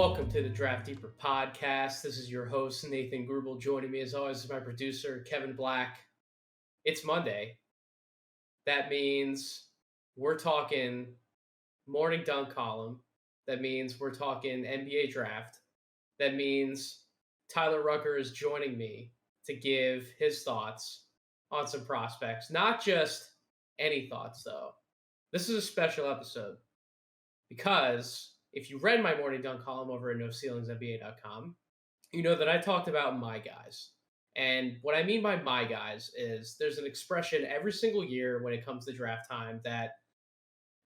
Welcome to the Draft Deeper podcast. This is your host, Nathan Grubel. Joining me, as always, is my producer, Kevin Black. It's Monday. That means we're talking morning dunk column. That means we're talking NBA draft. That means Tyler Rucker is joining me to give his thoughts on some prospects. Not just any thoughts, though. This is a special episode because if you read my morning dunk column over at NoCeilingsNBA.com, you know that I talked about my guys. And what I mean by my guys is there's an expression every single year when it comes to draft time that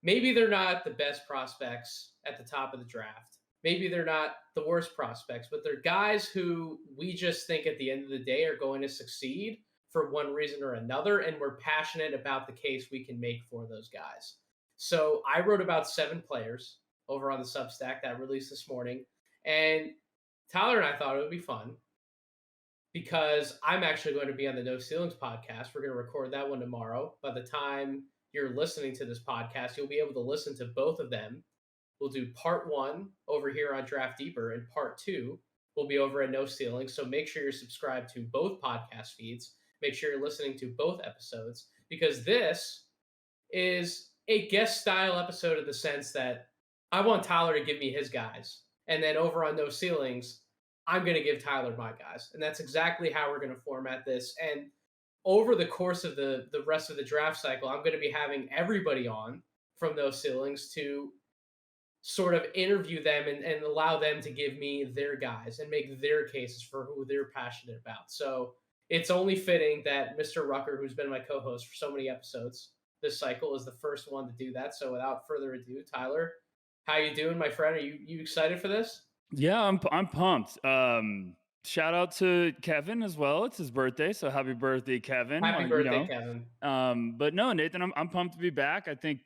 maybe they're not the best prospects at the top of the draft. Maybe they're not the worst prospects, but they're guys who we just think at the end of the day are going to succeed for one reason or another. And we're passionate about the case we can make for those guys. So I wrote about 7 players over on the Substack that released this morning. And Tyler and I thought it would be fun because I'm actually going to be on the No Ceilings podcast. We're going to record that one tomorrow. By the time you're listening to this podcast, you'll be able to listen to both of them. We'll do part 1 over here on Draft Deeper, and part 2 will be over at No Ceilings. So make sure you're subscribed to both podcast feeds. Make sure you're listening to both episodes because this is a guest style episode in the sense that I want Tyler to give me his guys. And then over on No Ceilings, I'm going to give Tyler my guys. And that's exactly how we're going to format this. And over the course of the rest of the draft cycle, I'm going to be having everybody on from No Ceilings to sort of interview them and allow them to give me their guys and make their cases for who they're passionate about. So it's only fitting that Mr. Rucker, who's been my co-host for so many episodes this cycle, is the first one to do that. So without further ado, Tyler, how you doing, my friend? Are you excited for this? Yeah, I'm pumped. Shout out to Kevin as well. It's his birthday, so happy birthday, Kevin. Happy birthday, Kevin. But no, Nathan, I'm pumped to be back. I think,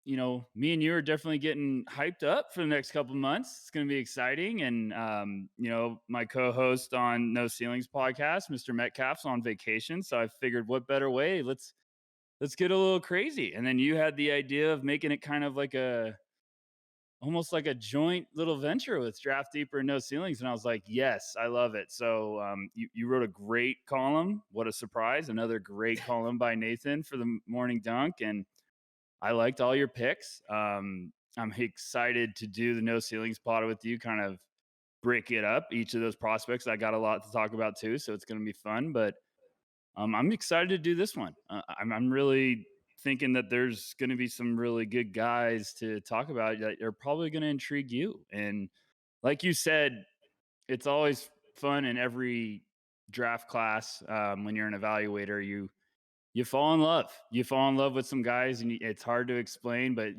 me and you are definitely getting hyped up for the next couple of months. It's going to be exciting. And, my co-host on No Ceilings podcast, Mr. Metcalf's on vacation. So I figured what better way? Let's get a little crazy. And then you had the idea of making it kind of like almost like a joint little venture with Draft Deeper and No Ceilings. And I was like, yes, I love it. So you wrote a great column. What a surprise. Another great column by Nathan for the morning dunk. And I liked all your picks. I'm excited to do the No Ceilings pod with you, kind of break it up, each of those prospects. I got a lot to talk about too, so it's going to be fun. But I'm excited to do this one. I'm really thinking that there's going to be some really good guys to talk about that are probably going to intrigue you. And like you said, it's always fun in every draft class. When you're an evaluator, you fall in love. You fall in love with some guys, and it's hard to explain, but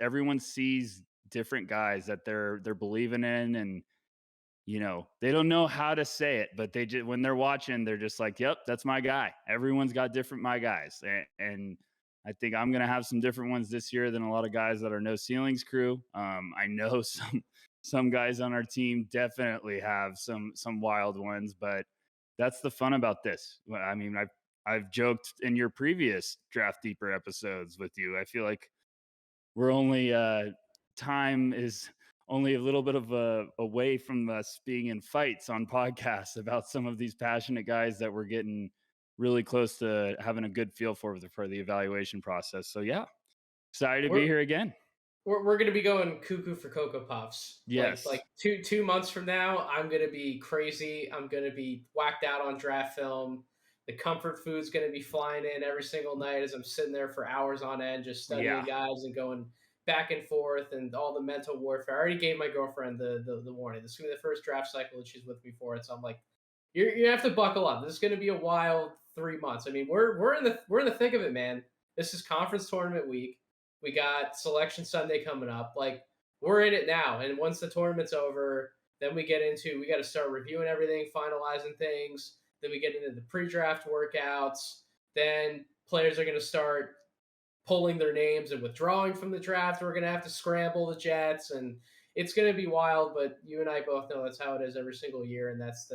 everyone sees different guys that they're believing in, and they don't know how to say it, but they just, when they're watching, they're just like, yep, that's my guy. Everyone's got different my guys. And I think I'm going to have some different ones this year than a lot of guys that are No Ceilings crew. I know some guys on our team definitely have some wild ones, but that's the fun about this. I mean, I've joked in your previous Draft Deeper episodes with you. I feel like we're only time is only a little bit of away from us being in fights on podcasts about some of these passionate guys that we're getting really close to having a good feel for the evaluation process. So yeah, excited to be here again. We're going to be going cuckoo for Cocoa Puffs. Yes. Like 2 months from now, I'm going to be crazy. I'm going to be whacked out on draft film. The comfort food's going to be flying in every single night as I'm sitting there for hours on end, just studying guys and going back and forth and all the mental warfare. I already gave my girlfriend the warning. This is going to be the first draft cycle that she's with me for it. So I'm like, you have to buckle up. This is going to be a wild 3 months. I mean, we're in the thick of it, man. This is conference tournament week. We got selection Sunday coming up. Like, we're in it now. And once the tournament's over, then we got to start reviewing everything, finalizing things. Then we get into the pre-draft workouts. Then players are going to start pulling their names and withdrawing from the draft. We're going to have to scramble the Jets, and it's going to be wild. But you and I both know that's how it is every single year, and that's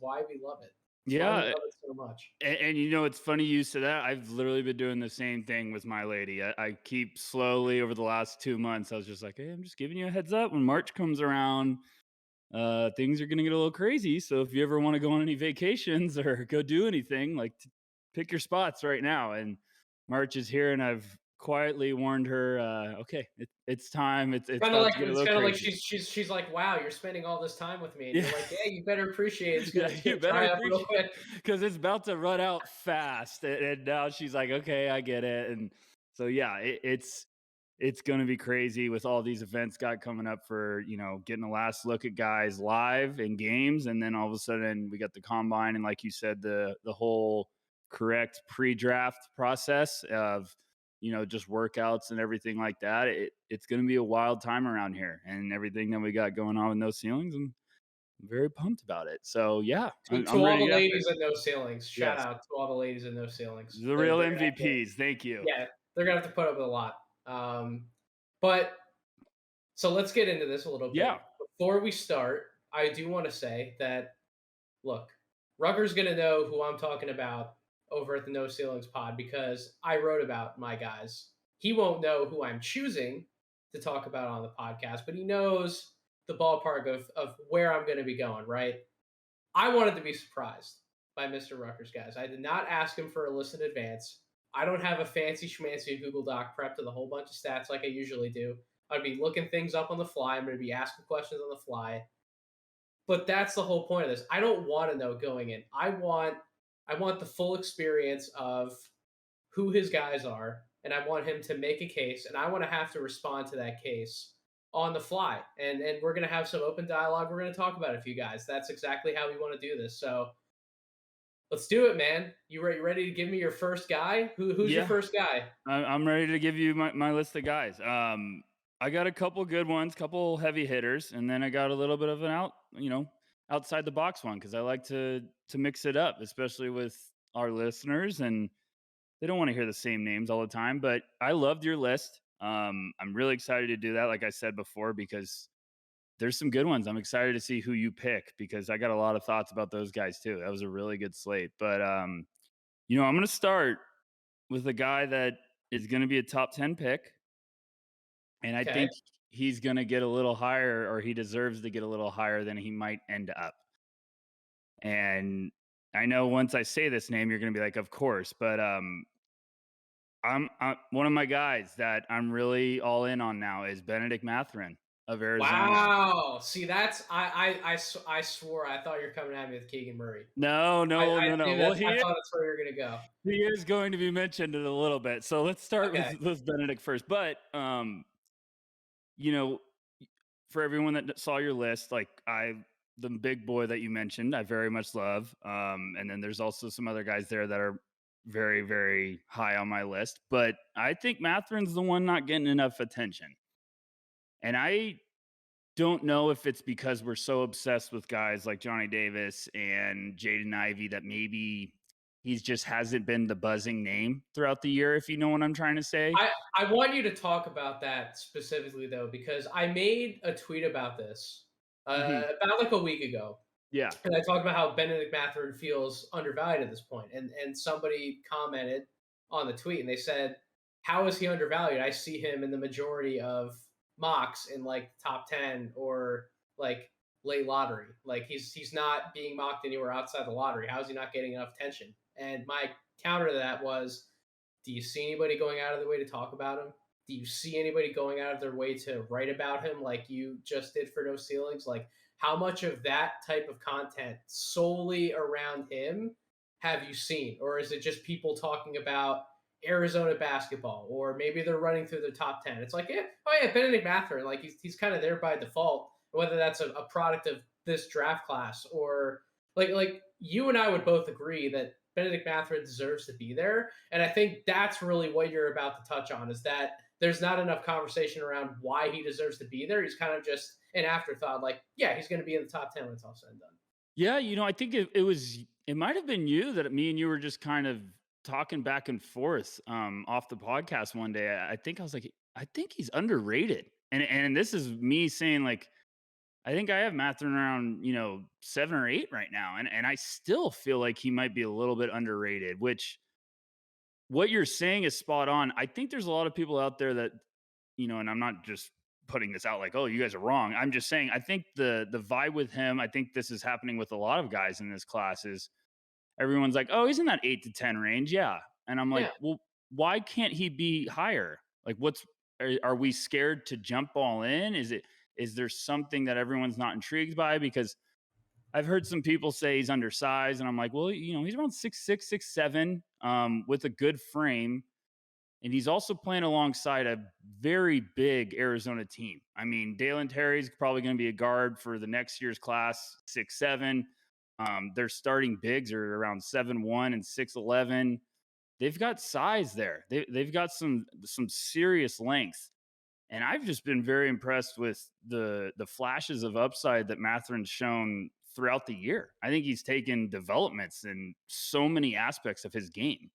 why we love it. That's why we love it so much. And it's funny you said that. I've literally been doing the same thing with my lady. I keep slowly over the last 2 months. I was just like, hey, I'm just giving you a heads up when March comes around. things are going to get a little crazy. So if you ever want to go on any vacations or go do anything, like pick your spots right now. And March is here, and I've quietly warned her, okay, it's time. It's Kind of about like to get a it's little kind of like crazy. she's like, wow, you're spending all this time with me, and Yeah. you're like, yeah, you better appreciate it. Yeah, It's you gonna better dry up real appreciate quick. because it's about to run out fast. And now she's like, okay, I get it. And so yeah, it's going to be crazy with all these events got coming up for, getting a last look at guys live in games. And then all of a sudden we got the combine. And like you said, the whole correct pre-draft process of, just workouts and everything like that. It's going to be a wild time around here, and everything that we got going on with No Ceilings. And I'm very pumped about it. So yeah, I'm To all ready the to get after it. ladies in No Ceilings, shout Yes. out to all the ladies in No Ceilings. The They're real gonna have to, MVPs. Thank you. yeah, they're gonna have to put up with a lot. But so let's get into this a little Yeah. bit. Before we start, I do want to say that look, Rucker's gonna know who I'm talking about over at the No Ceilings Pod because I wrote about my guys. He won't know who I'm choosing to talk about on the podcast, but he knows the ballpark of where I'm going to be going, right? I wanted to be surprised by Mr. Rucker's guys. I did not ask him for a list in advance. I don't have a fancy schmancy Google Doc prepped with a whole bunch of stats like I usually do. I'd be looking things up on the fly. I'm going to be asking questions on the fly. But that's the whole point of this. I don't want to know going in. I want the full experience of who his guys are, and I want him to make a case, and I want to have to respond to that case on the fly. And we're gonna have some open dialogue. We're gonna talk about it for you guys. That's exactly how we want to do this. So let's do it, man. You ready to give me your first guy? Who's your Yeah. first guy? I'm ready to give you my list of guys. I got a couple good ones, couple heavy hitters, and then I got a little bit of an outside the box one because I like to mix it up, especially with our listeners, and they don't want to hear the same names all the time. But I loved your list. I'm really excited to do that, like I said before, because there's some good ones. I'm excited to see who you pick because I got a lot of thoughts about those guys too. That was a really good slate. But I'm going to start with a guy that is going to be a top 10 pick, and I Okay. think he's going to get a little higher, or he deserves to get a little higher than he might end up. And I know once I say this name, you're going to be like, of course, but I'm one of my guys that I'm really all in on now is Bennedict Mathurin of Arizona. Wow. See, that's I swore I thought you were coming at me with Keegan Murray. No, no, I no, no. knew Well, that. I thought that's where you're gonna go. he is going to be mentioned in a little bit. So let's start Okay. with Benedict first. But you know, for everyone that saw your list, like the big boy that you mentioned, I very much love. And then there's also some other guys there that are very, very high on my list. But I think Mathurin's the one not getting enough attention. And I don't know if it's because we're so obsessed with guys like Johnny Davis and Jaden Ivey that maybe he's just hasn't been the buzzing name throughout the year, if you know what I'm trying to say. I want you to talk about that specifically though, because I made a tweet about this Mhm. about like a week ago, Yeah. and I talked about how Bennedict Mathurin feels undervalued at this point, and somebody commented on the tweet and they said, "How is he undervalued? I see him in the majority of mocks in like top 10 or like late lottery. Like he's not being mocked anywhere outside the lottery. How is he not getting enough attention?" And my counter to that was, do you see anybody going out of their way to talk about him? Do you see anybody going out of their way to write about him like you just did for No Ceilings? Like, how much of that type of content solely around him have you seen? Or is it just people talking about Arizona basketball? Or maybe they're running through the top 10. It's like, yeah, oh yeah, Bennedict Mathurin. Like, he's kind of there by default, whether that's a product of this draft class or like you and I would both agree that Bennedict Mathurin deserves to be there. And I think that's really what you're about to touch on is that there's not enough conversation around why he deserves to be there. He's kind of just an afterthought, like, yeah, he's going to be in the top 10 when it's all said and done. Yeah, I think it might have been you that me and you were just kind of talking back and forth off the podcast one day. I think I was like, I think he's underrated. And this is me saying like I think I have Mathurin around, 7 or 8 right now. And I still feel like he might be a little bit underrated, which what you're saying is spot on. I think there's a lot of people out there that, and I'm not just putting this out like, oh, you guys are wrong. I'm just saying, I think the vibe with him, I think this is happening with a lot of guys in this class is everyone's like, oh, he's in that 8 to 10 range. Yeah. And I'm like, Yeah. well, why can't he be higher? Like, are we scared to jump all in? Is there something that everyone's not intrigued by? Because I've heard some people say he's undersized, and I'm like, well, he's around 6'6", 6'7", with a good frame. And he's also playing alongside a very big Arizona team. I mean, Dalen Terry's probably going to be a guard for the next year's class, 6'7". Their starting bigs are around 7'1" and 6'11". They've got size there. They've got some serious length. And I've just been very impressed with the flashes of upside that Mathurin's shown throughout the year. I think he's taken developments in so many aspects of his game.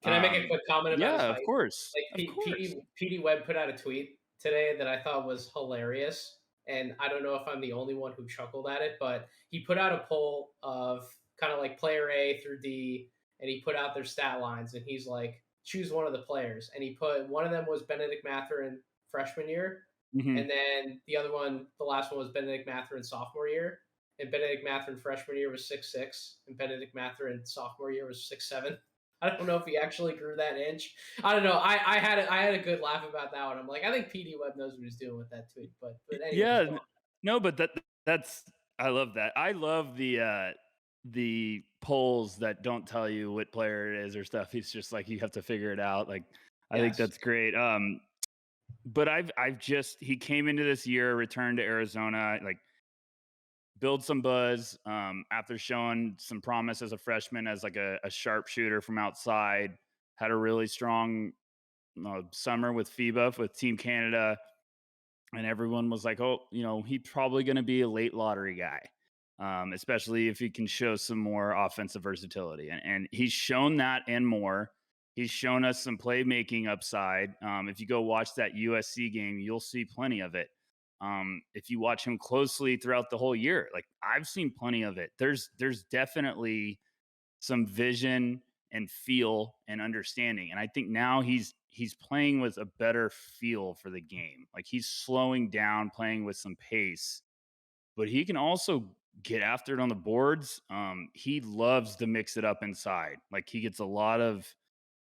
Can I make a quick comment about his Yeah, of height? course. Like Of course. PD Webb put out a tweet today that I thought was hilarious, and I don't know if I'm the only one who chuckled at it, but he put out a poll of kind of like player A through D, and he put out their stat lines, and he's like, choose one of the players, and he put one of them was Bennedict Mathurin freshman year, Mhm. and then the other one, the last one was Bennedict Mathurin sophomore year, and Bennedict Mathurin freshman year was 6'6", and Bennedict Mathurin sophomore year was 6'7". I don't know if he actually grew that inch. I don't know. I had a good laugh about that one. I'm like, I think PD Webb knows what he's doing with that tweet. But anyways, Yeah, go on. no, but that's I love that. I love the polls that don't tell you what player it is or stuff. It's just like you have to figure it out. Like I think Yes. that's great. But I've just he came into this year, returned to Arizona, like build some buzz after showing some promise as a freshman as like a sharpshooter from outside. Had a really strong summer with FIBA with Team Canada, and everyone was like, "Oh, he's probably going to be a late lottery guy, especially if he can show some more offensive versatility." And he's shown that and more. He's shown us some playmaking upside. If you go watch that USC game, you'll see plenty of it. If you watch him closely throughout the whole year, like I've seen plenty of it. There's definitely some vision and feel and understanding. And I think now he's playing with a better feel for the game. Like he's slowing down, playing with some pace, but he can also get after it on the boards. He loves to mix it up inside. Like he gets a lot of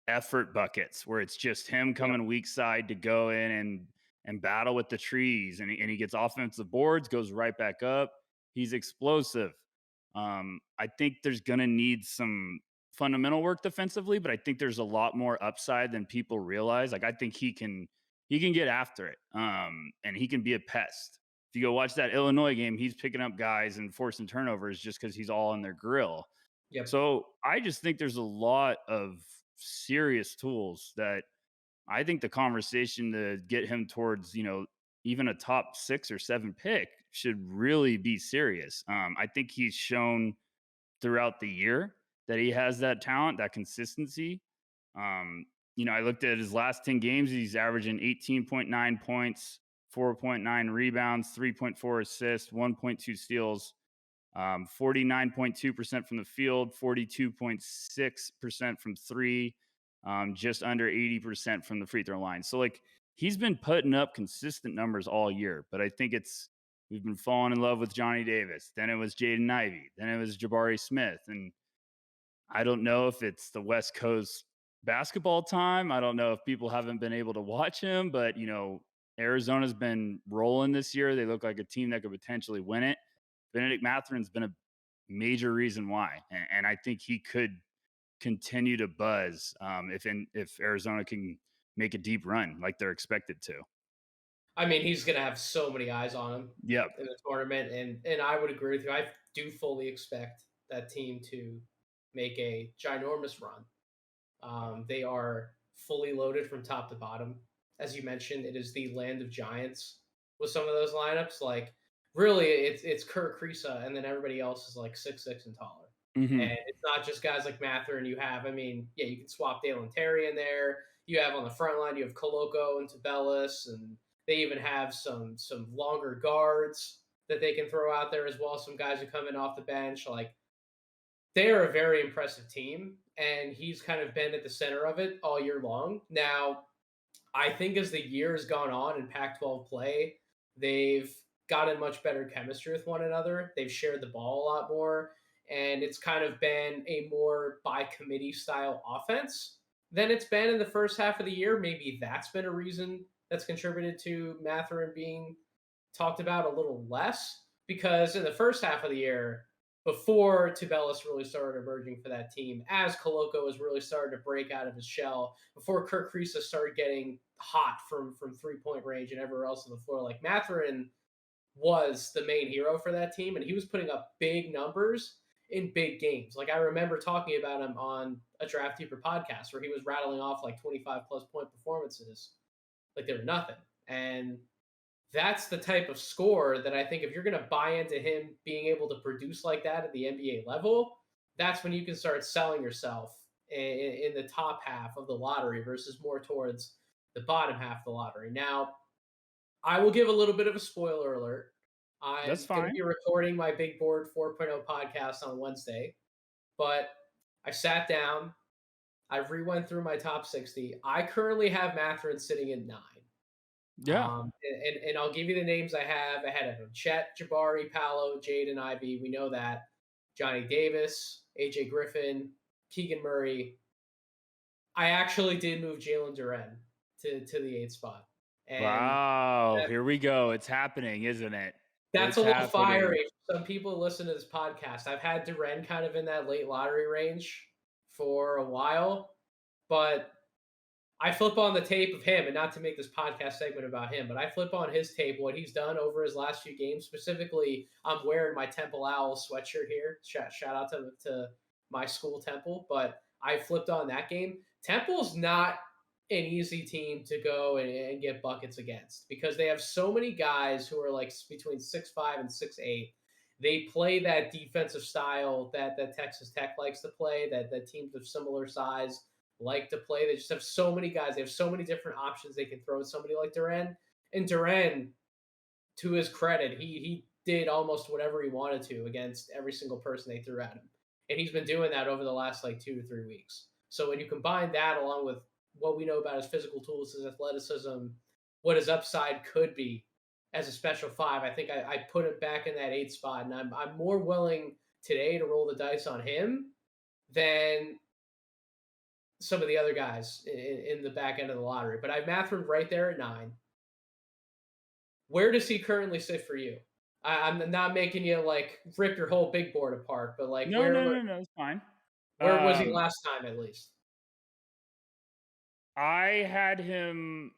effort buckets where it's just him Yep. coming weak side to go in and battle with the trees, and he gets offensive boards, goes right back up. He's explosive. I think there's gonna need some fundamental work defensively, but I think there's a lot more upside than people realize. Like I think he can get after it, and he can be a pest. If you go watch that Illinois game, he's picking up guys and forcing turnovers just because he's all on their grill. Yep. So I just think there's a lot of serious tools that I think the conversation to get him towards, even a top 6 or 7 pick should really be serious. I think he's shown throughout the year that he has that talent, that consistency. I looked at his last 10 games. He's averaging 18.9 points, 4.9 rebounds, 3.4 assists, 1.2 steals, 49.2% from the field, 42.6% from three, just under 80% from the free throw line. So like he's been putting up consistent numbers all year, but I think we've been falling in love with Johnny Davis. Then it was Jaden Ivey. Then it was Jabari Smith. And I don't know if it's the West Coast basketball time. I don't know if people haven't been able to watch him, but Arizona's been rolling this year. They look like a team that could potentially win it. Bennedict Mathurin's been a major reason why, and I think he could continue to buzz if Arizona can make a deep run like they're expected to. I mean, he's gonna have so many eyes on him Yep. in the tournament, and I would agree with you. I do fully expect that team to make a ginormous run. They are fully loaded from top to bottom. As you mentioned, it is the land of giants with some of those lineups. Like, really, it's Kurt Kriisa, and then everybody else is like 6'6" and taller. Hmm. And it's not just guys like Mather, you have, I mean, yeah, you can swap Dalen Terry in there. You have on the front line, you have Koloko and Tabellis, and they even have some longer guards that they can throw out there as well. Some guys who come in off the bench, like they are a very impressive team, and he's kind of been at the center of it all year long. Now, I think as the year has gone on in Pac-12 play, They've gotten much better chemistry with one another. They've shared the ball a lot more, and it's kind of been a more by committee style offense than it's been in the first half of the year. Maybe that's been a reason that's contributed to Mathurin being talked about a little less, because in the first half of the year, before Tubelis really started emerging for that team, as Koloko was really starting to break out of his shell, before Kirk Kriisa started getting hot from 3-point range and everywhere else on the floor, like Mathurin was the main hero for that team, and he was putting up big numbers in big games. Like I remember talking about him on a Draft Deeper podcast where he was rattling off like 25 plus point performances like they were nothing. And that's the type of score that I think if you're going to buy into him being able to produce like that at the NBA level, that's when you can start selling yourself in the top half of the lottery versus more towards the bottom half of the lottery. Now, I will give a little bit of a spoiler alert. I'm That's going to fine. be recording my Big Board 4.0 podcast on Wednesday, but I sat down. I've rewent through my top 60. I currently have Mathurin sitting at 9. Yeah. And I'll give you the names I have ahead of him: Chet, Jabari, Paolo, Jade, and Ivy. We know that. Johnny Davis, AJ Griffin, Keegan Murray. I actually did move Jalen Duran to the 8th spot. And Wow. Here we go. It's happening, isn't it? that's It's a little happening. fiery. Some people listen to this podcast. I've had Duran kind of in that late lottery range for a while, but I flip on the tape of him, and not to make this podcast segment about him, but I flip on his tape, what he's done over his last few games. Specifically, I'm wearing my Temple Owl sweatshirt here. Shout out to my school, Temple. But I flipped on that game. Temple's not an easy team to go and get buckets against because they have so many guys who are like between 6'5" and 6'8". They play that defensive style that Texas Tech likes to play, that teams of similar size like to play. They just have so many guys. They have so many different options they can throw at somebody like Duran. And Duran, to his credit, he did almost whatever he wanted to against every single person they threw at him. And he's been doing that over the last like 2 to 3 weeks. So when you combine that along with what we know about his physical tools, his athleticism, what his upside could be as a special 5, I think I put him back in that 8th spot. And I'm more willing today to roll the dice on him than some of the other guys in the back end of the lottery. But I have Mathurin right there at 9. Where does he currently sit for you? I'm not making you like rip your whole big board apart, but like No. It's fine. where was he last time at least? I've had him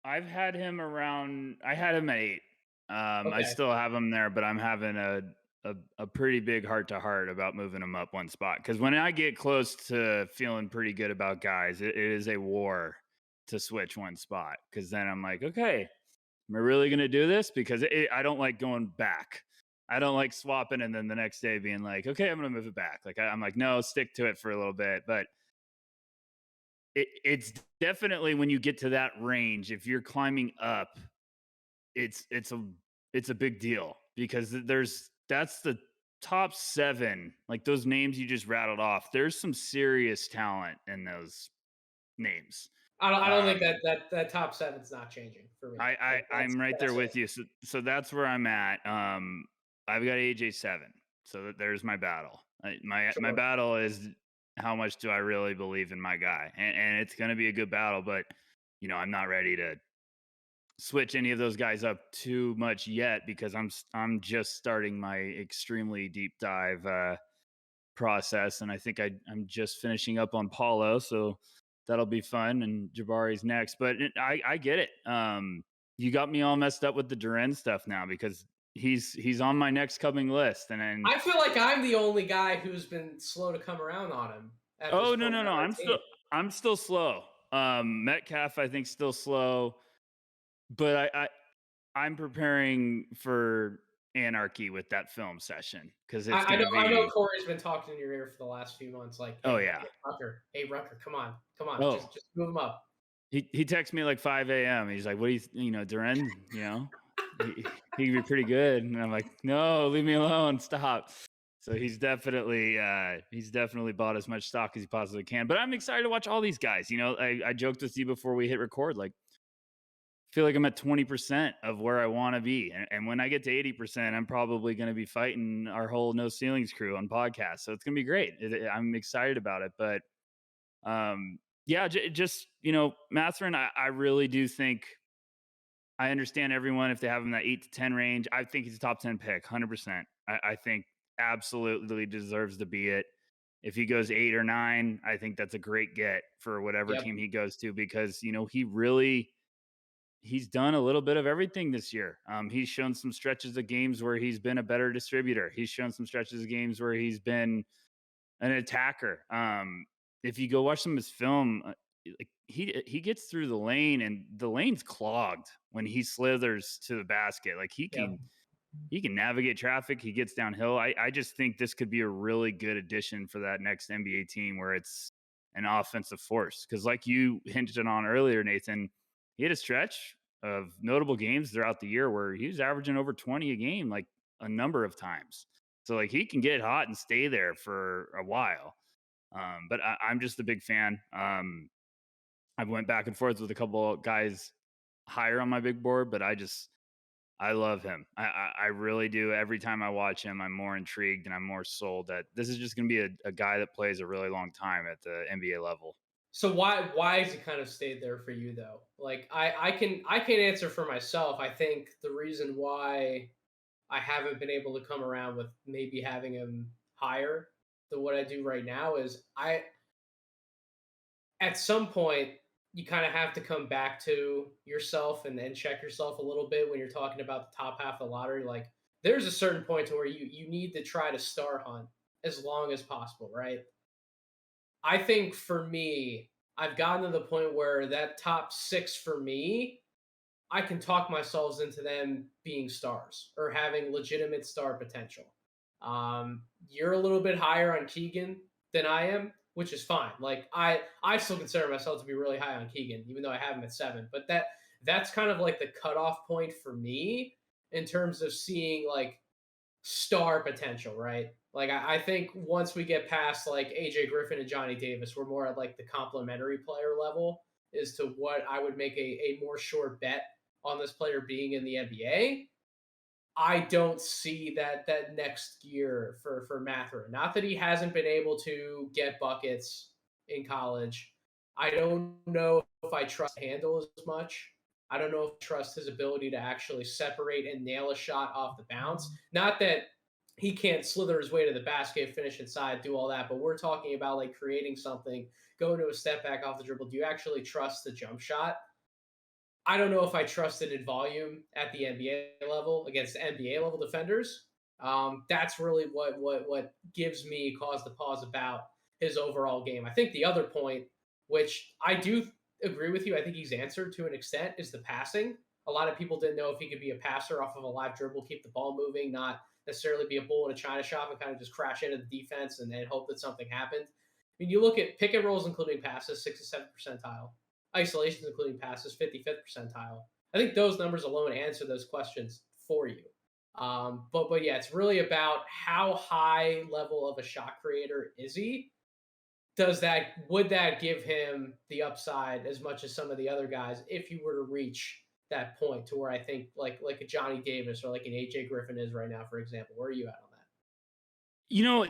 around. I had him at 8. I Okay. still have him there, but I'm having a pretty big heart to heart about moving him up one spot. Because when I get close to feeling pretty good about guys, it is a war to switch one spot. Because then I'm like, okay, am I really going to do this? Because I don't like going back. I don't like swapping and then the next day being like, okay, I'm going to move it back. Like I'm like, no, stick to it for a little bit. But it's definitely when you get to that range, if you're climbing up, it's a big deal because that's the top 7, like those names you just rattled off. There's some serious talent in those names. I don't think that top 7's not changing for me. I'm right there with you. So that's where I'm at. I've got AJ 7. So there's my battle. My battle is how much do I really believe in my guy? And it's going to be a good battle, but I'm not ready to switch any of those guys up too much yet because I'm just starting my extremely deep dive process, and I think I'm just finishing up on Paulo, so that'll be fun. And Jabari's next, but I get it. You got me all messed up with the Duran stuff now because he's on my next coming list, and then I feel like I'm the only guy who's been slow to come around on him. Oh no! I'm still slow. Metcalf, I think, still slow, but I'm preparing for anarchy with that film session because it's I know Corey's been talking in your ear for the last few months. Like, hey, oh yeah, hey Rucker, come on, oh. just move him up. He texts me like 5 a.m. He's like, "What do you Duran? He could be pretty good." And I'm like, "No, leave me alone. Stop." So he's definitely bought as much stock as he possibly can. But I'm excited to watch all these guys. I joked with you before we hit record, like feel like I'm at 20% of where I want to be. And when I get to 80%, I'm probably going to be fighting our whole No Ceilings crew on podcasts. So it's going to be great. I'm excited about it. But yeah, just, Mathurin, I really do think I understand everyone if they have him in that 8 to 10 range. I think he's a top 10 pick, 100%. I think absolutely deserves to be it. If he goes 8 or 9, I think that's a great get for whatever Yep. team he goes to because, he's done a little bit of everything this year. He's shown some stretches of games where he's been a better distributor. He's shown some stretches of games where he's been an attacker. If you go watch some of his film, like he gets through the lane and the lane's clogged when he slithers to the basket. Like Yep. he can navigate traffic. He gets downhill. I just think this could be a really good addition for that next NBA team where it's an offensive force. Because like you hinted on earlier, Nathan, he had a stretch of notable games throughout the year where he was averaging over 20 a game, like a number of times. So like he can get hot and stay there for a while. But I'm just a big fan. I went back and forth with a couple of guys higher on my big board, but I love him. I really do. Every time I watch him, I'm more intrigued and I'm more sold that this is just going to be a guy that plays a really long time at the NBA level. So why has he kind of stayed there for you though? Like I can answer for myself. I think the reason why I haven't been able to come around with maybe having him higher than what I do right now is I at some point you kind of have to come back to yourself and check yourself a little bit when you're talking about the top half of the lottery. Like there's a certain point to where you need to try to star hunt as long as possible, right? I think for me, I've gotten to the point where that top six for me, I can talk myself into them being stars or having legitimate star potential. You're a little bit higher on Keegan than I am, which is fine. Like I still consider myself to be really high on Keegan, even though I have him at 7. But that's kind of like the cutoff point for me in terms of seeing like star potential, right? Like I think once we get past like AJ Griffin and Johnny Davis, we're more at like the complementary player level as to what I would make a more sure bet on this player being in the NBA. I don't see that next year for Mathurin. Not that he hasn't been able to get buckets in college. I don't know if I trust handle as much. I don't know if I trust his ability to actually separate and nail a shot off the bounce. Not that he can't slither his way to the basket, finish inside, do all that, but we're talking about like creating something, going to a step back off the dribble. Do you actually trust the jump shot? I don't know if I trusted in volume at the NBA level against NBA level defenders. That's really what gives me cause to pause about his overall game. I think the other point, which I do agree with you, I think he's answered to an extent, is the passing. A lot of people didn't know if he could be a passer off of a live dribble, keep the ball moving, not necessarily be a bull in a china shop and kind of just crash into the defense and then hope that something happened. I mean, you look at pick and rolls, including passes, 67th percentile, isolations, including passes, 55th percentile. I think those numbers alone answer those questions for you. But yeah, it's really about how high level of a shot creator is he? Would that give him the upside as much as some of the other guys if you were to reach that point to where I think like a Johnny Davis or like an AJ Griffin is right now, for example? Where are you at on that? You know,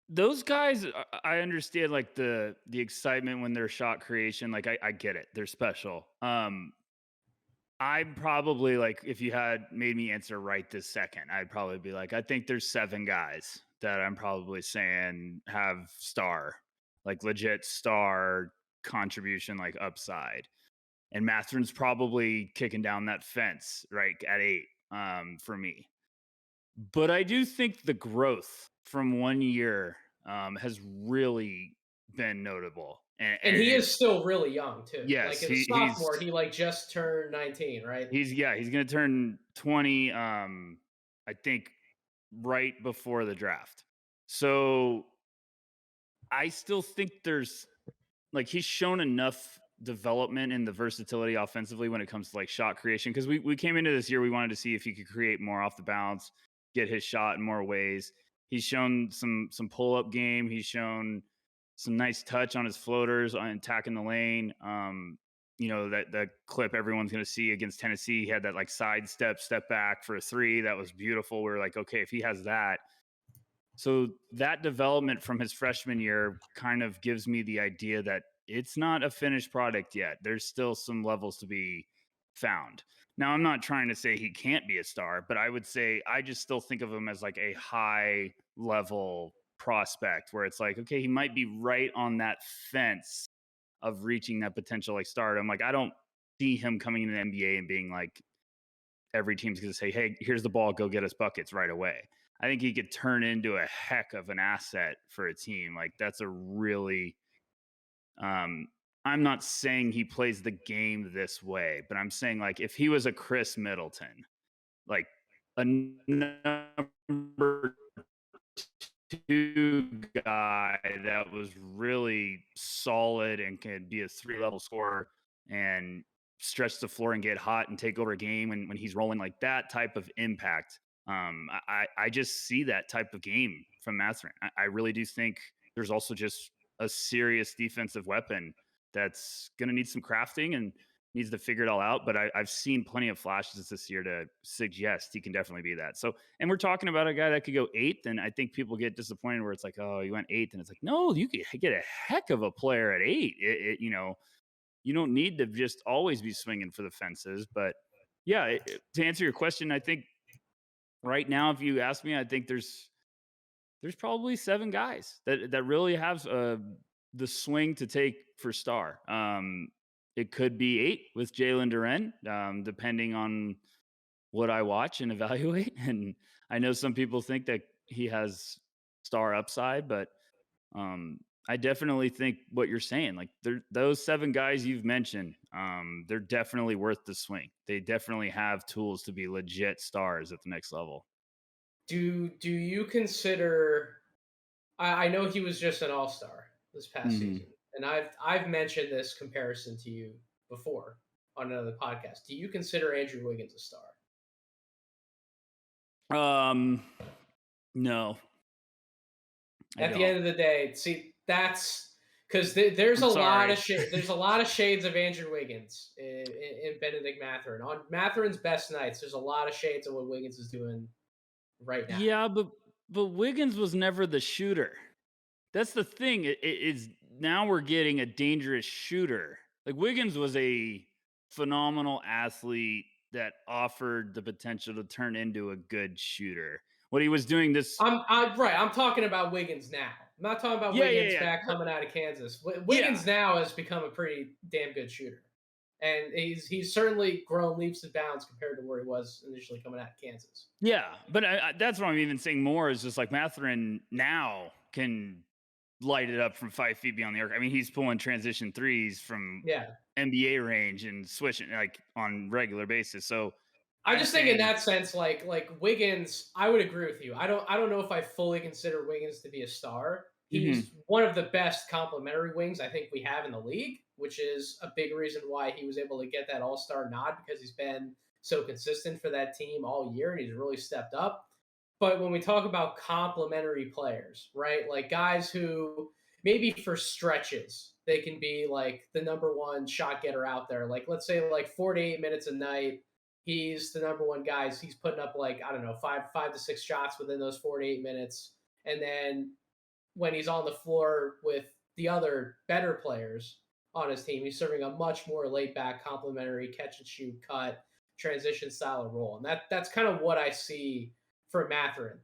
those guys, I understand like the excitement when they're shot creation. Like I get it. They're special. I'm probably like, if you had made me answer right this second, I'd probably be like, I think there's 7 guys that I'm probably saying have star, like legit star contribution, like upside. And Matherin's probably kicking down that fence, right, at 8 for me. But I do think the growth from 1 year has really been notable. And he is still really young too. Yes, Like as a sophomore, he like just turned 19, right? he's gonna turn 20. I think right before the draft. So I still think there's like he's shown enough development in the versatility offensively when it comes to like shot creation because we came into this year we wanted to see if he could create more off the bounce, get his shot in more ways. He's shown some pull up game. He's shown some nice touch on his floaters on attacking the lane. that clip everyone's going to see against Tennessee. He had that like step back for a three. That was beautiful. We're like, okay, if he has that. So that development from his freshman year kind of gives me the idea that it's not a finished product yet. There's still some levels to be found. Now, I'm not trying to say he can't be a star, but I would say I just still think of him as like a high level prospect where it's like, okay, he might be right on that fence of reaching that potential like stardom. Like, I don't see him coming into the NBA and being like, every team's going to say, hey, here's the ball, go get us buckets right away. I think he could turn into a heck of an asset for a team. Like, that's a really, I'm not saying he plays the game this way, but I'm saying like if he was a Chris Middleton, like a number two guy that was really solid and could be a 3-level scorer and stretch the floor and get hot and take over a game when he's rolling, like that type of impact. I just see that type of game from Mathurin. I really do think there's also just a serious defensive weapon that's going to need some crafting and needs to figure it all out. But I've seen plenty of flashes this year to suggest he can definitely be that. So, and we're talking about a guy that could go 8th. And I think people get disappointed where it's like, oh, he went 8th. And it's like, no, you could get a heck of a player at 8. You don't need to just always be swinging for the fences. But yeah, to answer your question, I think right now, if you ask me, I think there's probably 7 guys that really have the swing to take for star. It could be 8 with Jalen Duran, depending on what I watch and evaluate. And I know some people think that he has star upside, but I definitely think what you're saying, like those 7 guys you've mentioned, they're definitely worth the swing. They definitely have tools to be legit stars at the next level. Do you consider? I know he was just an all-star this past Mm-hmm. season, and I've mentioned this comparison to you before on another podcast. Do you consider Andrew Wiggins a star? No, I At the don't. end of the day, see that's because there's I'm a lot sorry. of there's a lot of shades of Andrew Wiggins in Bennedict Mathurin. On Mathurin's best nights, there's a lot of shades of what Wiggins is doing right now. Yeah, but Wiggins was never the shooter. That's the thing. It's now we're getting a dangerous shooter. Like Wiggins was a phenomenal athlete that offered the potential to turn into a good shooter. What he was doing this, I'm right. I'm talking about Wiggins now. I'm not talking about Wiggins yeah. back coming out of Kansas. Yeah, Wiggins now has become a pretty damn good shooter, and he's certainly grown leaps and bounds compared to where he was initially coming out of Kansas. yeah. But that's what I'm even saying more is just like Mathurin now can light it up from 5 feet beyond the arc. I mean, he's pulling transition threes from Yeah, NBA range and switching like on regular basis. So I I'm just think in saying, that sense, like Wiggins, I would agree with you. I don't know if I fully consider Wiggins to be a star. mhm. He's one of the best complementary wings I think we have in the league, which is a big reason why he was able to get that All Star nod because he's been so consistent for that team all year and he's really stepped up. But when we talk about complementary players, right, like guys who maybe for stretches they can be like the number one shot getter out there, like let's say like 48 minutes a night he's the number one guy. He's putting up like I don't know 5 to 6 shots within those 48 minutes, and then when he's on the floor with the other better players on his team, he's serving a much more laid back, complimentary catch and shoot, cut, transition style of role, and that's kind of what I see for Mathurin.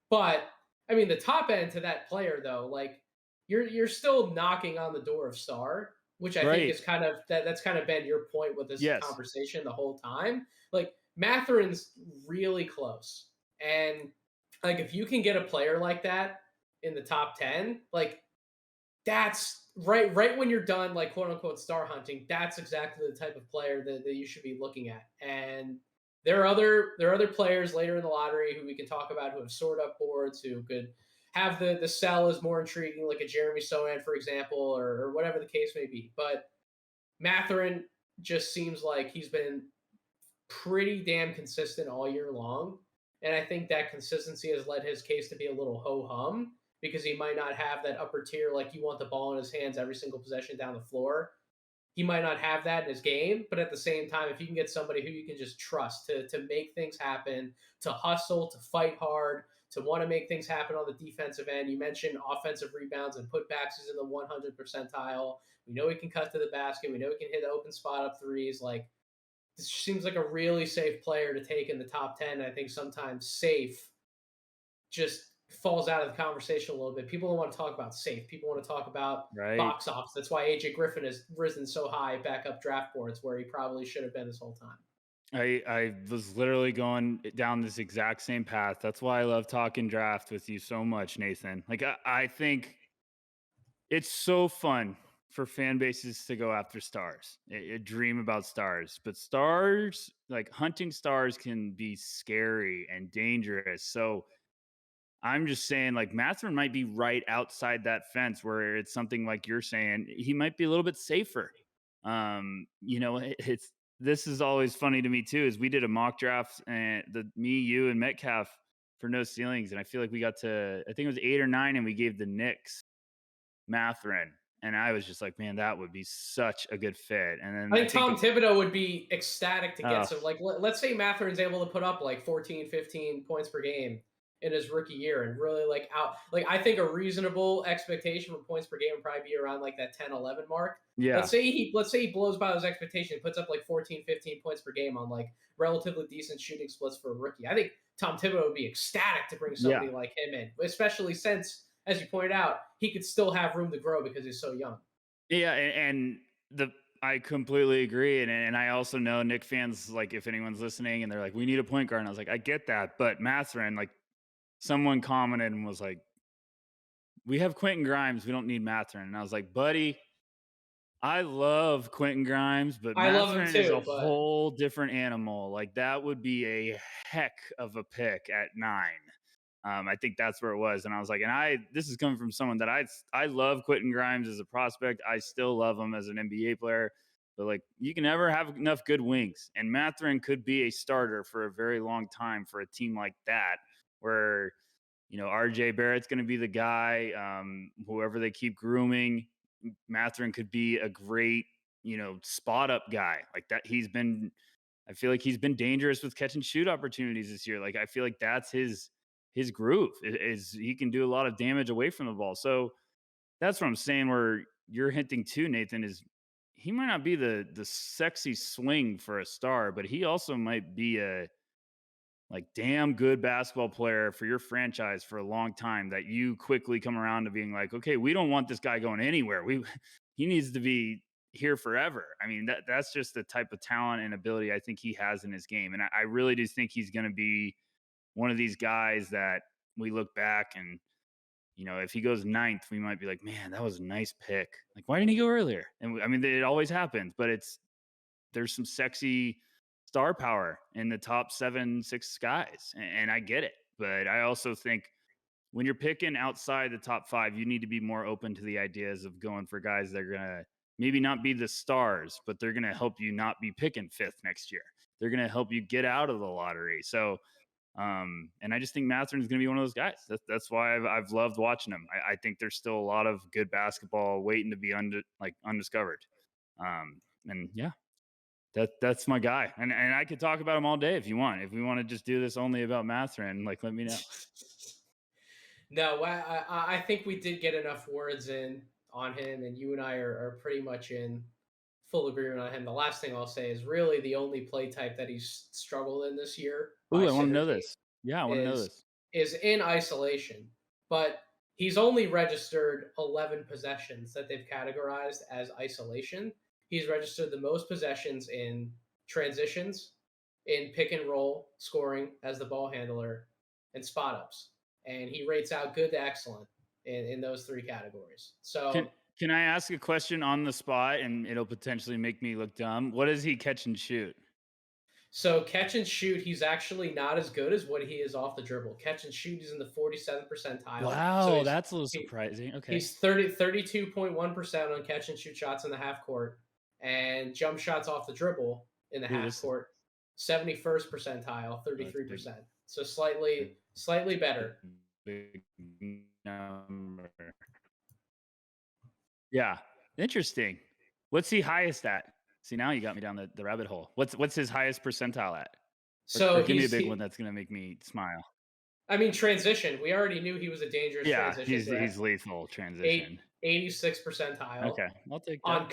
But I mean, the top end to that player though, like you're still knocking on the door of star, which I think Right. is kind of that's kind of been your point with this Yes. conversation the whole time. Like Mathurin's really close, and like if you can get a player like that in the top 10, like that's right when you're done, like quote unquote star hunting, that's exactly the type of player that you should be looking at. And there are other players later in the lottery who we can talk about who have soared up boards, who could have the sell is more intriguing, like a Jeremy Sohan, for example, or whatever the case may be. But Mathurin just seems like he's been pretty damn consistent all year long. And I think that consistency has led his case to be a little ho hum because he might not have that upper tier, like you want the ball in his hands every single possession down the floor. he might not have that in his game, but at the same time, if you can get somebody who you can just trust to make things happen, to hustle, to fight hard, to want to make things happen on the defensive end. You mentioned offensive rebounds and putbacks is in the 100 percentile. We know he can cut to the basket. We know he can hit open spot up threes. Like, this seems like a really safe player to take in the top 10. I think sometimes safe just falls out of the conversation a little bit. People don't want to talk about safe. People want to talk about Right. box office. That's why AJ Griffin has risen so high back up draft boards where he probably should have been this whole time. I was literally going down this exact same path. That's why I love talking draft with you so much, Nathan. Like I think it's so fun for fan bases to go after stars, dream about stars. But stars, like hunting stars, can be scary and dangerous. So I'm just saying, like, Mathurin might be right outside that fence where it's something like you're saying. He might be a little bit safer. It's this is always funny to me too. Is we did a mock draft and me, you, and Metcalf for no ceilings, and I feel like we got to I think it was 8 or 9, and we gave the Knicks Mathurin, and I was just like, man, that would be such a good fit. And I then I think think, Tom Thibodeau would be ecstatic to get oh some. Like, let's say Matherin's able to put up like 14, 15 points per game in his rookie year and really like out. Like, I think a reasonable expectation for points per game would probably be around like that 10, 11 mark. yeah, Let's say he blows by his expectation, puts up like 14, 15 points per game on like relatively decent shooting splits for a rookie. I think Tom Thibodeau would be ecstatic to bring yeah, somebody like him in, especially since, as you pointed out, he could still have room to grow because he's so young. yeah, and the I completely agree, and I also know Nick fans, like, if anyone's listening and they're like, we need a point guard, and I was like, I get that, but Mathurin, like, someone commented and was like, we have Quentin Grimes, we don't need Mathurin, and I was like, buddy, I love Quentin Grimes, but I love him Mathurin is a too, but whole different animal. Like, that would be a heck of a pick at 9. I think that's where it was, and I was like, this is coming from someone that I love Quentin Grimes as a prospect. I still love him as an NBA player, but like, you can never have enough good wings, and Mathurin could be a starter for a very long time for a team like that, where RJ Barrett's going to be the guy. Whoever they keep grooming, Mathurin could be a great, spot up guy like that. I feel like he's been dangerous with catch and shoot opportunities this year. Like, I feel like that's his groove is he can do a lot of damage away from the ball. So that's what I'm saying. Where you're hinting to, Nathan, is he might not be the sexy swing for a star, but he also might be a like damn good basketball player for your franchise for a long time that you quickly come around to being like, okay, we don't want this guy going anywhere. He needs to be here forever. I mean, that's just the type of talent and ability I think he has in his game. And I really do think he's going to be one of these guys that we look back and, if he goes 9th, we might be like, man, that was a nice pick. Like, why didn't he go earlier? And I mean, it always happens, but there's some sexy star power in the top 7, 6 guys. And I get it. But I also think when you're picking outside the top 5, you need to be more open to the ideas of going for guys that are going to maybe not be the stars, but they're going to help you not be picking 5th next year. They're going to help you get out of the lottery. So, and I just think Mathurin is going to be one of those guys. That's why I've loved watching him. I think there's still a lot of good basketball waiting to be undiscovered. And yeah, that's my guy, and I could talk about him all day if you want. If we want to just do this only about Mathurin, like, let me know. no, I think we did get enough words in on him, and you and I are pretty much in full agreement on him. The last thing I'll say is really the only play type that he's struggled in this year by Ooh, I want to know synergy this. Yeah, I want to know is this. is in isolation, but he's only registered 11 possessions that they've categorized as isolation. He's registered the most possessions in transitions, in pick and roll scoring as the ball handler, and spot ups. And he rates out good to excellent in those 3 categories. Can So can I ask a question on the spot, and it'll potentially make me look dumb? What does he catch and shoot? So catch and shoot, he's actually not as good as what he is off the dribble. Catch and shoot, he's in the 47th percentile. So Wow, that's a little he, surprising. Okay. he's 32.1% on catch and shoot shots in the half court, and jump shots off the dribble in the Ooh, half court, 71st percentile, that's big. 33%. So slightly better. Big number. Yeah, interesting. What's he highest at? See, now you got me down the rabbit hole. What's his highest percentile at? Or So give me a big one that's gonna make me smile. I mean, transition. We already knew he was a dangerous Yeah, transition threat. he's lethal transition. 86 percentile. Okay, I'll take that. On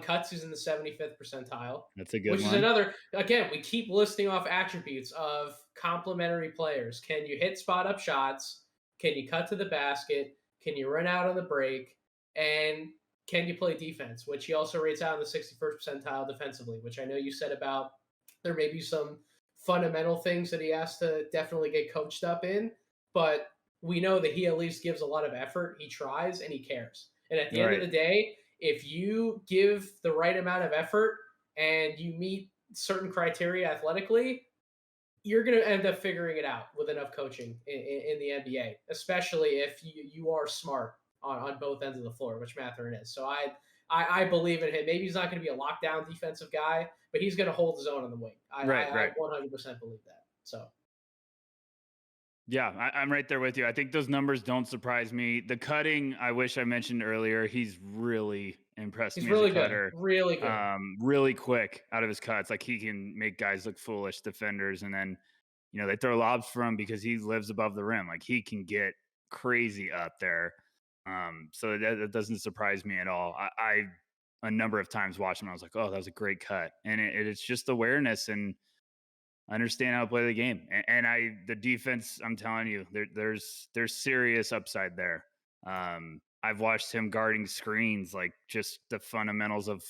cuts, he's in the 75th percentile, That's a good which is one. another. Again, we keep listing off attributes of complementary players. Can you hit spot up shots? Can you cut to the basket? Can you run out on the break? And can you play defense? Which he also rates out in the 61st percentile defensively, which I know you said about there may be some fundamental things that he has to definitely get coached up in, but we know that he at least gives a lot of effort. He tries and he cares. And at the end of Right. the day, if you give the right amount of effort and you meet certain criteria athletically, you're going to end up figuring it out with enough coaching in the NBA, especially if you are smart on both ends of the floor, which Mathurin is. So I believe in him. Maybe he's not going to be a lockdown defensive guy, but he's going to hold his own on the wing. I 100% believe that. So Yeah, I'm right there with you. I think those numbers don't surprise me. The cutting, I wish I mentioned earlier, he's really impressed he's me as a really good, cutter. really good. Really quick out of his cuts. Like he can make guys look foolish, defenders, and then they throw lobs for him because he lives above the rim. Like he can get crazy up there. So that doesn't surprise me at all. I a number of times watched him, I was like, oh, that was a great cut, and it's just awareness and understand how to play the game. And the defense, I'm telling you, there's serious upside there. I've watched him guarding screens, like just the fundamentals of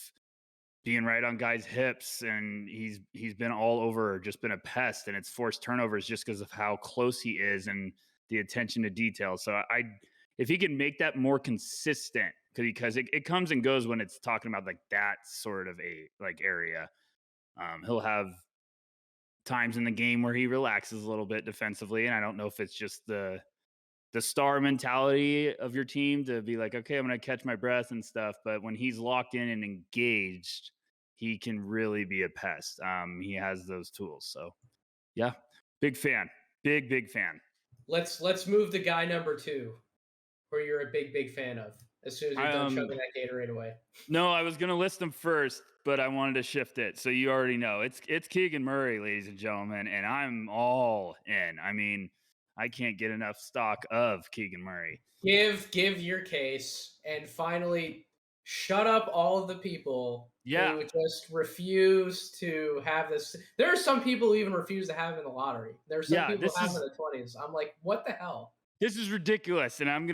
being right on guys' hips, and he's been all over, just been a pest, and it's forced turnovers just because of how close he is and the attention to detail. So if he can make that more consistent, because it comes and goes when it's talking about like that sort of a like area. He'll have times in the game where he relaxes a little bit defensively, and I don't know if it's just the star mentality of your team to be like, okay, I'm going to catch my breath and stuff. But when he's locked in and engaged, he can really be a pest. He has those tools. So yeah, big fan, big fan. Let's move to guy number 2, where you're a big fan of. As soon as you're done chugging that Gatorade away. No, I was going to list them first, but I wanted to shift it. So you already know it's Keegan Murray, ladies and gentlemen, and I'm all in. I mean, I can't get enough stock of Keegan Murray. Give your case and finally shut up all of the people who just refuse to have this. There are some people who even refuse to have him in the lottery. There are some people who have him in the 20s. I'm like, what the hell? This is ridiculous, and I'm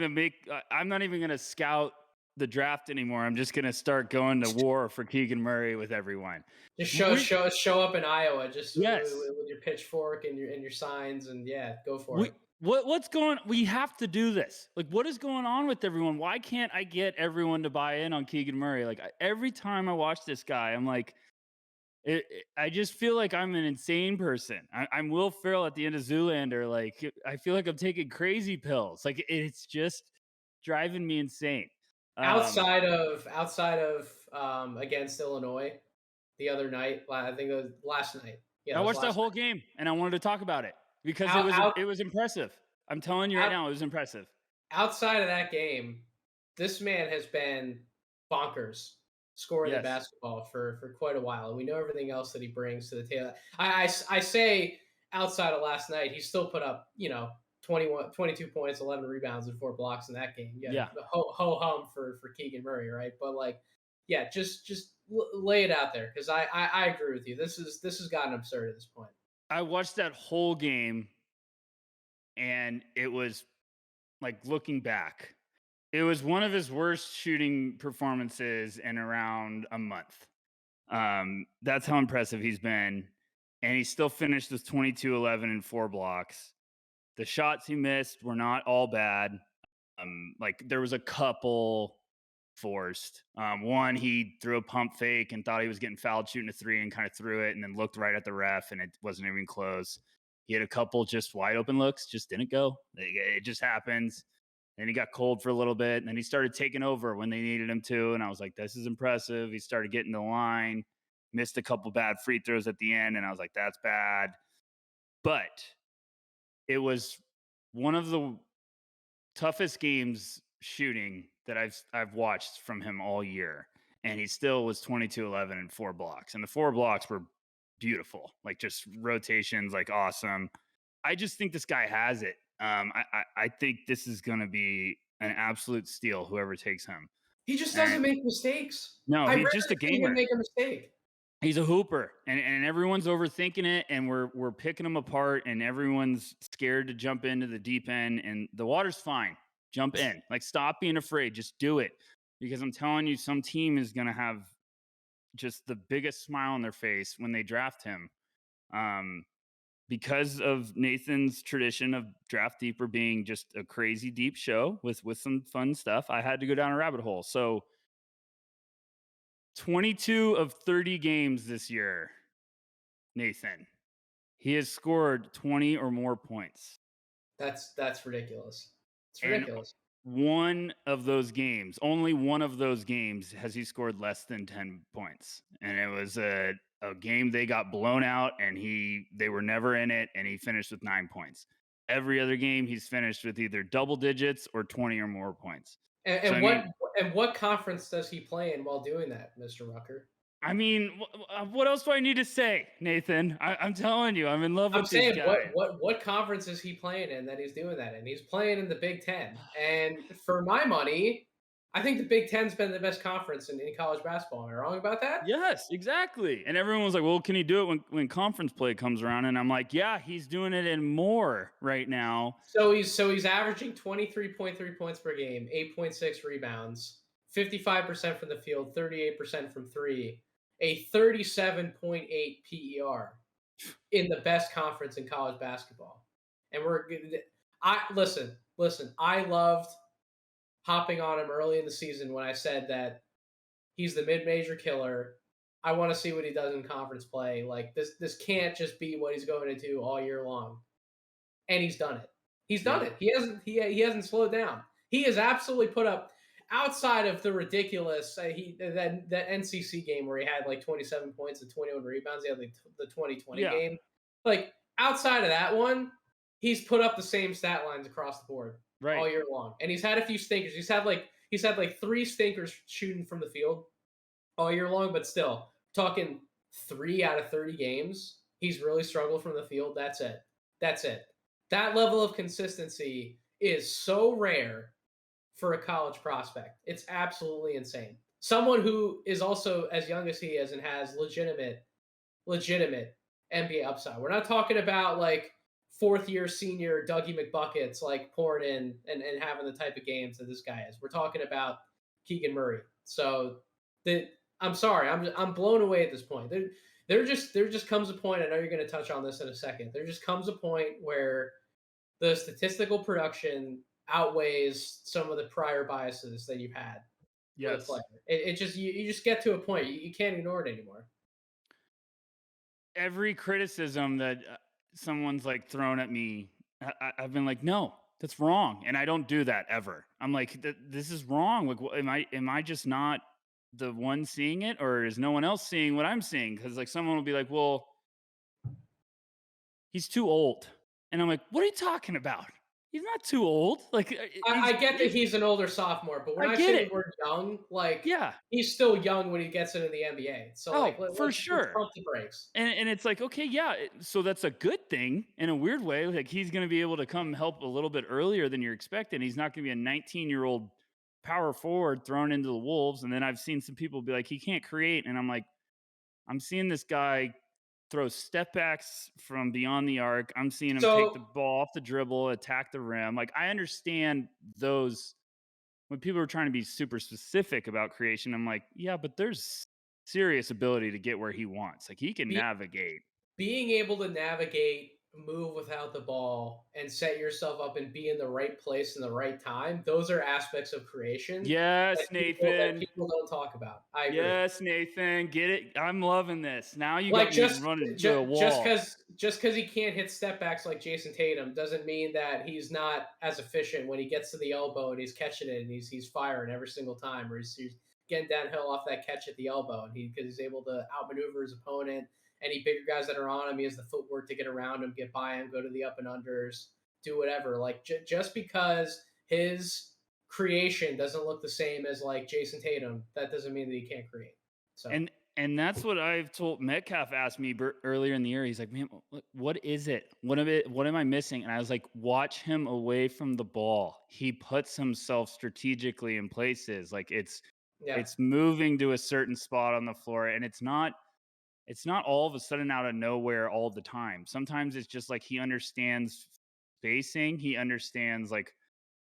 not even gonna scout the draft anymore. I'm just gonna start going to war for Keegan Murray with everyone. Just show up in Iowa, just with your pitchfork and your signs, and yeah, go for it. What's going? We have to do this. Like, what is going on with everyone? Why can't I get everyone to buy in on Keegan Murray? Like every time I watch this guy, I'm like, I just feel like I'm an insane person. I'm Will Ferrell at the end of Zoolander. Like I feel like I'm taking crazy pills. Like it's just driving me insane. Outside of against Illinois the other night, I think it was last night. Yeah, I watched that whole game and I wanted to talk about it because it was impressive. I'm telling you right now, it was impressive. Outside of that game, this man has been bonkers scoring the basketball for quite a while. And we know everything else that he brings to the table. I say outside of last night, he still put up, 22 points, 11 rebounds, and 4 blocks in that game. Yeah. Ho hum for Keegan Murray, right? But like, yeah, just lay it out there because I agree with you. This has gotten absurd at this point. I watched that whole game, and it was like looking back, it was one of his worst shooting performances in around a month. That's how impressive he's been, and he still finished with 22, 11, and 4 blocks. The shots he missed were not all bad. Like there was a couple forced. One, he threw a pump fake and thought he was getting fouled shooting a 3 and kind of threw it and then looked right at the ref and it wasn't even close. He had a couple just wide open looks, just didn't go. It just happens. Then he got cold for a little bit and then he started taking over when they needed him to. And I was like, this is impressive. He started getting the line, missed a couple bad free throws at the end. And I was like, that's bad. But it was one of the toughest games shooting that I've watched from him all year. and he still was 22-11 and 4 blocks. And the 4 blocks were beautiful, like just rotations, like awesome. I just think this guy has it. I think this is going to be an absolute steal, whoever takes him. He just And doesn't make mistakes. no, I he's rarely just a see him gamer. make a mistake. He's a hooper, and everyone's overthinking it, and we're picking him apart, and everyone's scared to jump into the deep end. And the water's fine. Jump in. Like, stop being afraid. Just do it. Because I'm telling you, some team is going to have just the biggest smile on their face when they draft him. Because of Nathan's tradition of Draft Deeper being just a crazy deep show with some fun stuff, I had to go down a rabbit hole. So 22 of 30 games this year, Nathan, he has scored 20 or more points. That's ridiculous. It's And ridiculous. one of those games, only one of those games, has he scored less than 10 points. And it was a game they got blown out, and they were never in it, and he finished with 9 points. Every other game, he's finished with either double digits or 20 or more points. And what conference does he play in while doing that, Mr. Rucker? I mean, what else do I need to say, Nathan? I'm telling you, I'm in love with saying, these guys. what conference is he playing in that he's doing that in? He's playing in the Big Ten. And for my money, I think the Big Ten's been the best conference in college basketball. Am I wrong about that? Yes, exactly. And everyone was like, well, can he do it when conference play comes around? And I'm like, yeah, he's doing it and more right now. So he's averaging 23.3 points per game, 8.6 rebounds, 55% from the field, 38% from three, a 37.8 PER in the best conference in college basketball. And listen, I loved hopping on him early in the season when I said that he's the mid-major killer. I want to see what he does in conference play. Like this can't just be what he's going to do all year long. And he's done it. He's done it. He hasn't slowed down. He has absolutely put up, outside of the ridiculous that NCC game where he had like 27 points and 21 rebounds. He had like the 2020 game. Like outside of that one, he's put up the same stat lines across the board all year long. And he's had a few stinkers. He's had like 3 stinkers shooting from the field all year long, but still talking 3 out of 30 games. He's really struggled from the field. That's it. That level of consistency is so rare for a college prospect. It's absolutely insane. Someone who is also as young as he is and has legitimate NBA upside. We're not talking about like 4th-year senior Dougie McBuckets like pouring in and having the type of games that this guy is. We're talking about Keegan Murray. So I'm sorry, I'm blown away at this point. There just comes a point, I know you're going to touch on this in a second. There just comes a point where the statistical production outweighs some of the prior biases that you've had. Yes. It just you just get to a point. You can't ignore it anymore. Every criticism that someone's like thrown at me, I've been like, no, that's wrong. And I don't do that ever. I'm like, this is wrong. Like, am I just not the one seeing it, or is no one else seeing what I'm seeing? Because like someone will be like, well, he's too old. And I'm like, what are you talking about? He's not too old. Like, I get that he's an older sophomore, but when I say the word young, like, he's still young when he gets into the NBA. So, for sure, let's pump the brakes. And it's like, okay, yeah. So that's a good thing in a weird way. Like, he's going to be able to come help a little bit earlier than you're expecting. He's not going to be a 19-year-old power forward thrown into the wolves. And then I've seen some people be like, he can't create. And I'm like, I'm seeing this guy throw step backs from beyond the arc. I'm seeing him take the ball off the dribble, attack the rim. Like, I understand those when people are trying to be super specific about creation. I'm like, yeah, but there's serious ability to get where he wants. Like, he can navigate. Being able to navigate, move without the ball, and set yourself up and be in the right place in the right time, those are aspects of creation. Yes, Nathan. That people don't talk about. I agree. Yes, Nathan. Get it? I'm loving this. Now you got me running to a wall. Just because he can't hit step backs like Jason Tatum doesn't mean that he's not as efficient when he gets to the elbow and he's catching it and he's firing every single time, or he's getting downhill off that catch at the elbow, and because he's able to outmaneuver his opponent. Any bigger guys that are on him, he has the footwork to get around him, get by him, go to the up and unders, do whatever. Like, just because his creation doesn't look the same as like Jason Tatum, that doesn't mean that he can't create. So And that's what I've told Metcalf asked me earlier in the year. He's like, "Man, what is it? What am I missing?" And I was like, "Watch him away from the ball. He puts himself strategically in places. Like yeah, it's moving to a certain spot on the floor, and it's not all of a sudden out of nowhere all the time. Sometimes it's just like he understands spacing. He understands like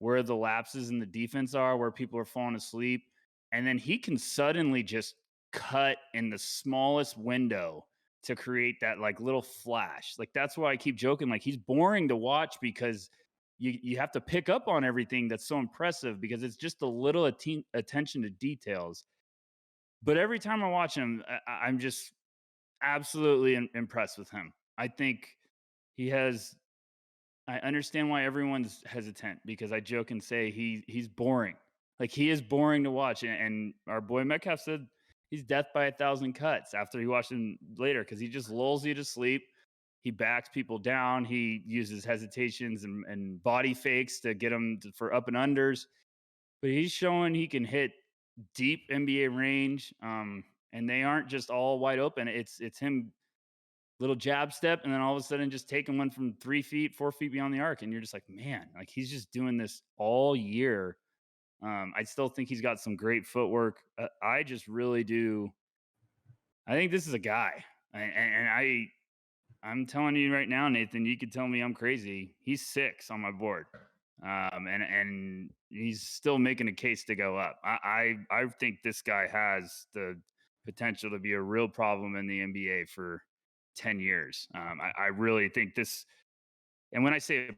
where the lapses in the defense are, where people are falling asleep. And then he can suddenly just cut in the smallest window to create that like little flash. Like that's why I keep joking. Like he's boring to watch because you have to pick up on everything that's so impressive because it's just a little attention to details. But every time I watch him, I'm just absolutely impressed with him. I think he has I understand why everyone's hesitant because I joke and say he's boring. Like he is boring to watch. And our boy Metcalf said he's death by 1,000 cuts after he watched him later because he just lulls you to sleep. He backs people down. He uses hesitations and body fakes to get them for up and unders. But he's showing he can hit deep NBA range. And they aren't just all wide open. It's him little jab step, and then all of a sudden just taking one from 3 feet, 4 feet beyond the arc. And you're just like, man, like he's just doing this all year. I still think he's got some great footwork. I just really do. I think this is a guy. I'm telling you right now, Nathan, you could tell me I'm crazy. He's 6 on my board. And he's still making a case to go up. I think this guy has the potential to be a real problem in the NBA for 10 years. I really think this, and when I say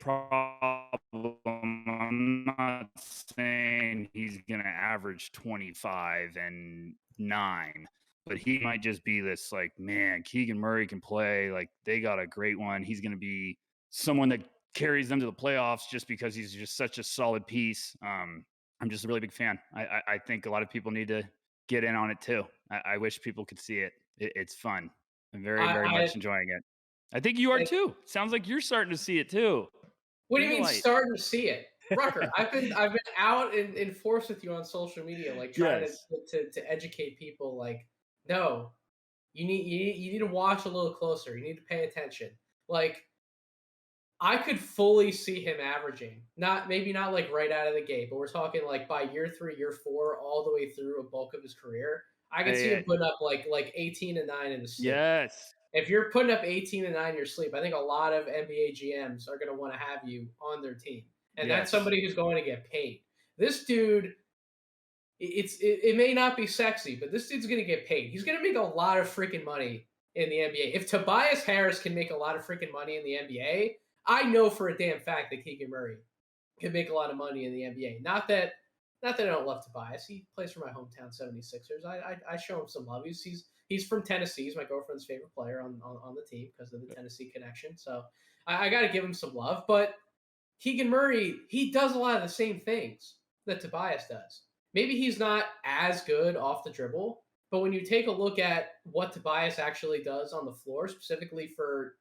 problem, I'm not saying he's going to average 25 and 9, but he might just be this like, man, Keegan Murray can play. Like they got a great one. He's going to be someone that carries them to the playoffs just because he's just such a solid piece. I'm just a really big fan. I think a lot of people need to get in on it too. I wish people could see it. It's fun. I'm very, very I much enjoying it. I think you are too. Sounds like you're starting to see it too. what do you Green mean light. starting to see it? Rucker, I've been out in force with you on social media, like trying Yes. to educate people. Like, no, you need to watch a little closer. You need to pay attention. Like, I could fully see him averaging, maybe not like right out of the gate, but we're talking like by year 3, year 4, all the way through a bulk of his career. I could see him putting up like 18 and 9 in the sleep. Yes. If you're putting up 18 and 9 in your sleep, I think a lot of NBA GMs are going to want to have you on their team. And that's Yes. somebody who's going to get paid. This dude, it may not be sexy, but this dude's going to get paid. He's going to make a lot of freaking money in the NBA. If Tobias Harris can make a lot of freaking money in the NBA, I know for a damn fact that Keegan Murray can make a lot of money in the NBA. Not that I don't love Tobias. He plays for my hometown 76ers. I show him some love. He's from Tennessee. He's my girlfriend's favorite player on the team because of the Tennessee connection. So I got to give him some love. But Keegan Murray, he does a lot of the same things that Tobias does. Maybe he's not as good off the dribble, but when you take a look at what Tobias actually does on the floor, specifically for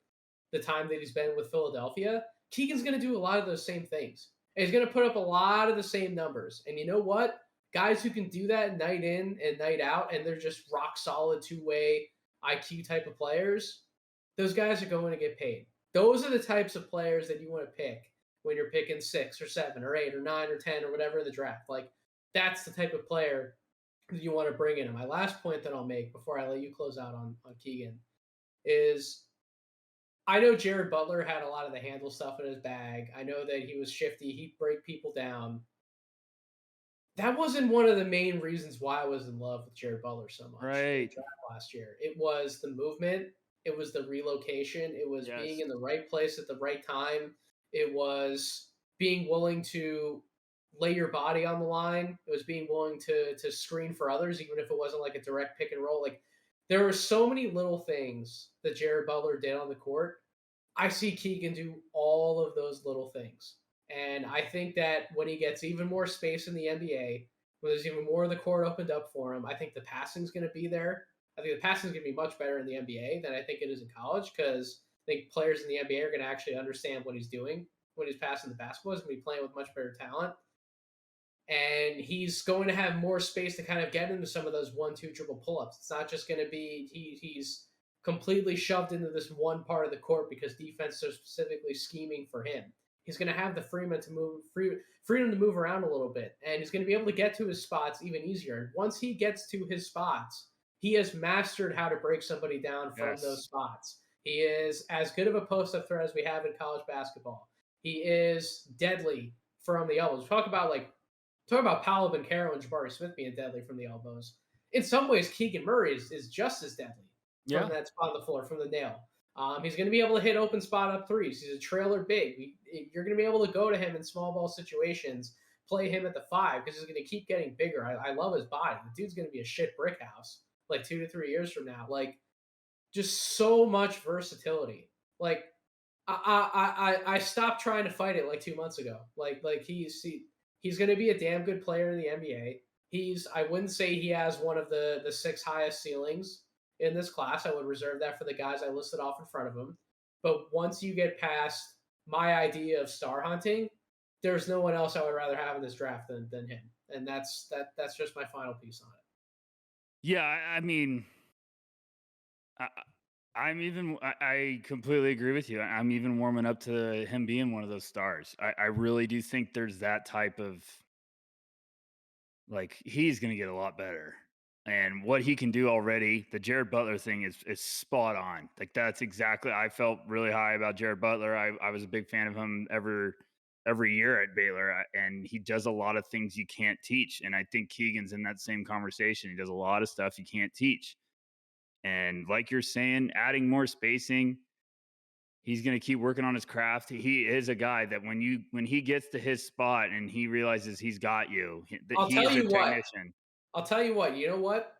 the time that he's been with Philadelphia, Keegan's going to do a lot of those same things. And he's going to put up a lot of the same numbers. And you know what? Guys who can do that night in and night out, and they're just rock solid two-way IQ type of players, those guys are going to get paid. Those are the types of players that you want to pick when you're picking 6 or 7 or 8 or 9 or 10 or whatever in the draft. Like, that's the type of player that you want to bring in. And my last point that I'll make before I let you close out on Keegan is I know Jared Butler had a lot of the handle stuff in his bag. I know that he was shifty. He'd break people down. That wasn't one of the main reasons why I was in love with Jared Butler so much in the draft last year. It was the movement. It was the relocation. It was being in the right place at the right time. It was being willing to lay your body on the line. It was being willing to screen for others, even if it wasn't like a direct pick and roll. Like, there were so many little things that Jared Butler did on the court. I see Keegan do all of those little things. And I think that when he gets even more space in the NBA, when there's even more of the court opened up for him, I think the passing's going to be there. I think the passing's going to be much better in the NBA than I think it is in college because I think players in the NBA are going to actually understand what he's doing when he's passing the basketball. He's going to be playing with much better talent. and he's going to have more space to kind of get into some of those 1-2 dribble pull-ups. It's not just going to be he's completely shoved into this one part of the court because defense is specifically scheming for him. He's going to have the freedom to move around a little bit, and he's going to be able to get to his spots even easier. And once he gets to his spots, he has mastered how to break somebody down from those spots. He is as good of a post-up threat as we have in college basketball. He is deadly from the elbows. Talk about Paolo Banchero and Jabari Smith being deadly from the elbows. In some ways, Keegan Murray is just as deadly from that spot on the floor, from the nail. He's going to be able to hit open spot up threes. He's a trailer big. You're going to be able to go to him in small ball situations, play him at the 5 because he's going to keep getting bigger. I love his body. The dude's going to be a shit brick house like 2 to 3 years from now. Like, just so much versatility. Like, I stopped trying to fight it like 2 months ago. Like he's going to be a damn good player in the NBA. I wouldn't say he has one of the 6 highest ceilings in this class. I would reserve that for the guys I listed off in front of him. But once you get past my idea of star hunting, there's no one else I would rather have in this draft than him. And that's just my final piece on it. Yeah, I mean, I completely agree with you. I'm even warming up to him being one of those stars. I really do think there's that type of, like, he's going to get a lot better. And what he can do already, the Jared Butler thing is spot on. Like, that's exactly, I felt really high about Jared Butler. I was a big fan of him every year at Baylor, and he does a lot of things you can't teach. And I think Keegan's in that same conversation. He does a lot of stuff you can't teach. And like you're saying, adding more spacing, he's going to keep working on his craft. He is a guy that when he gets to his spot and he realizes he's got you, he's a technician. I'll tell you what, you know what?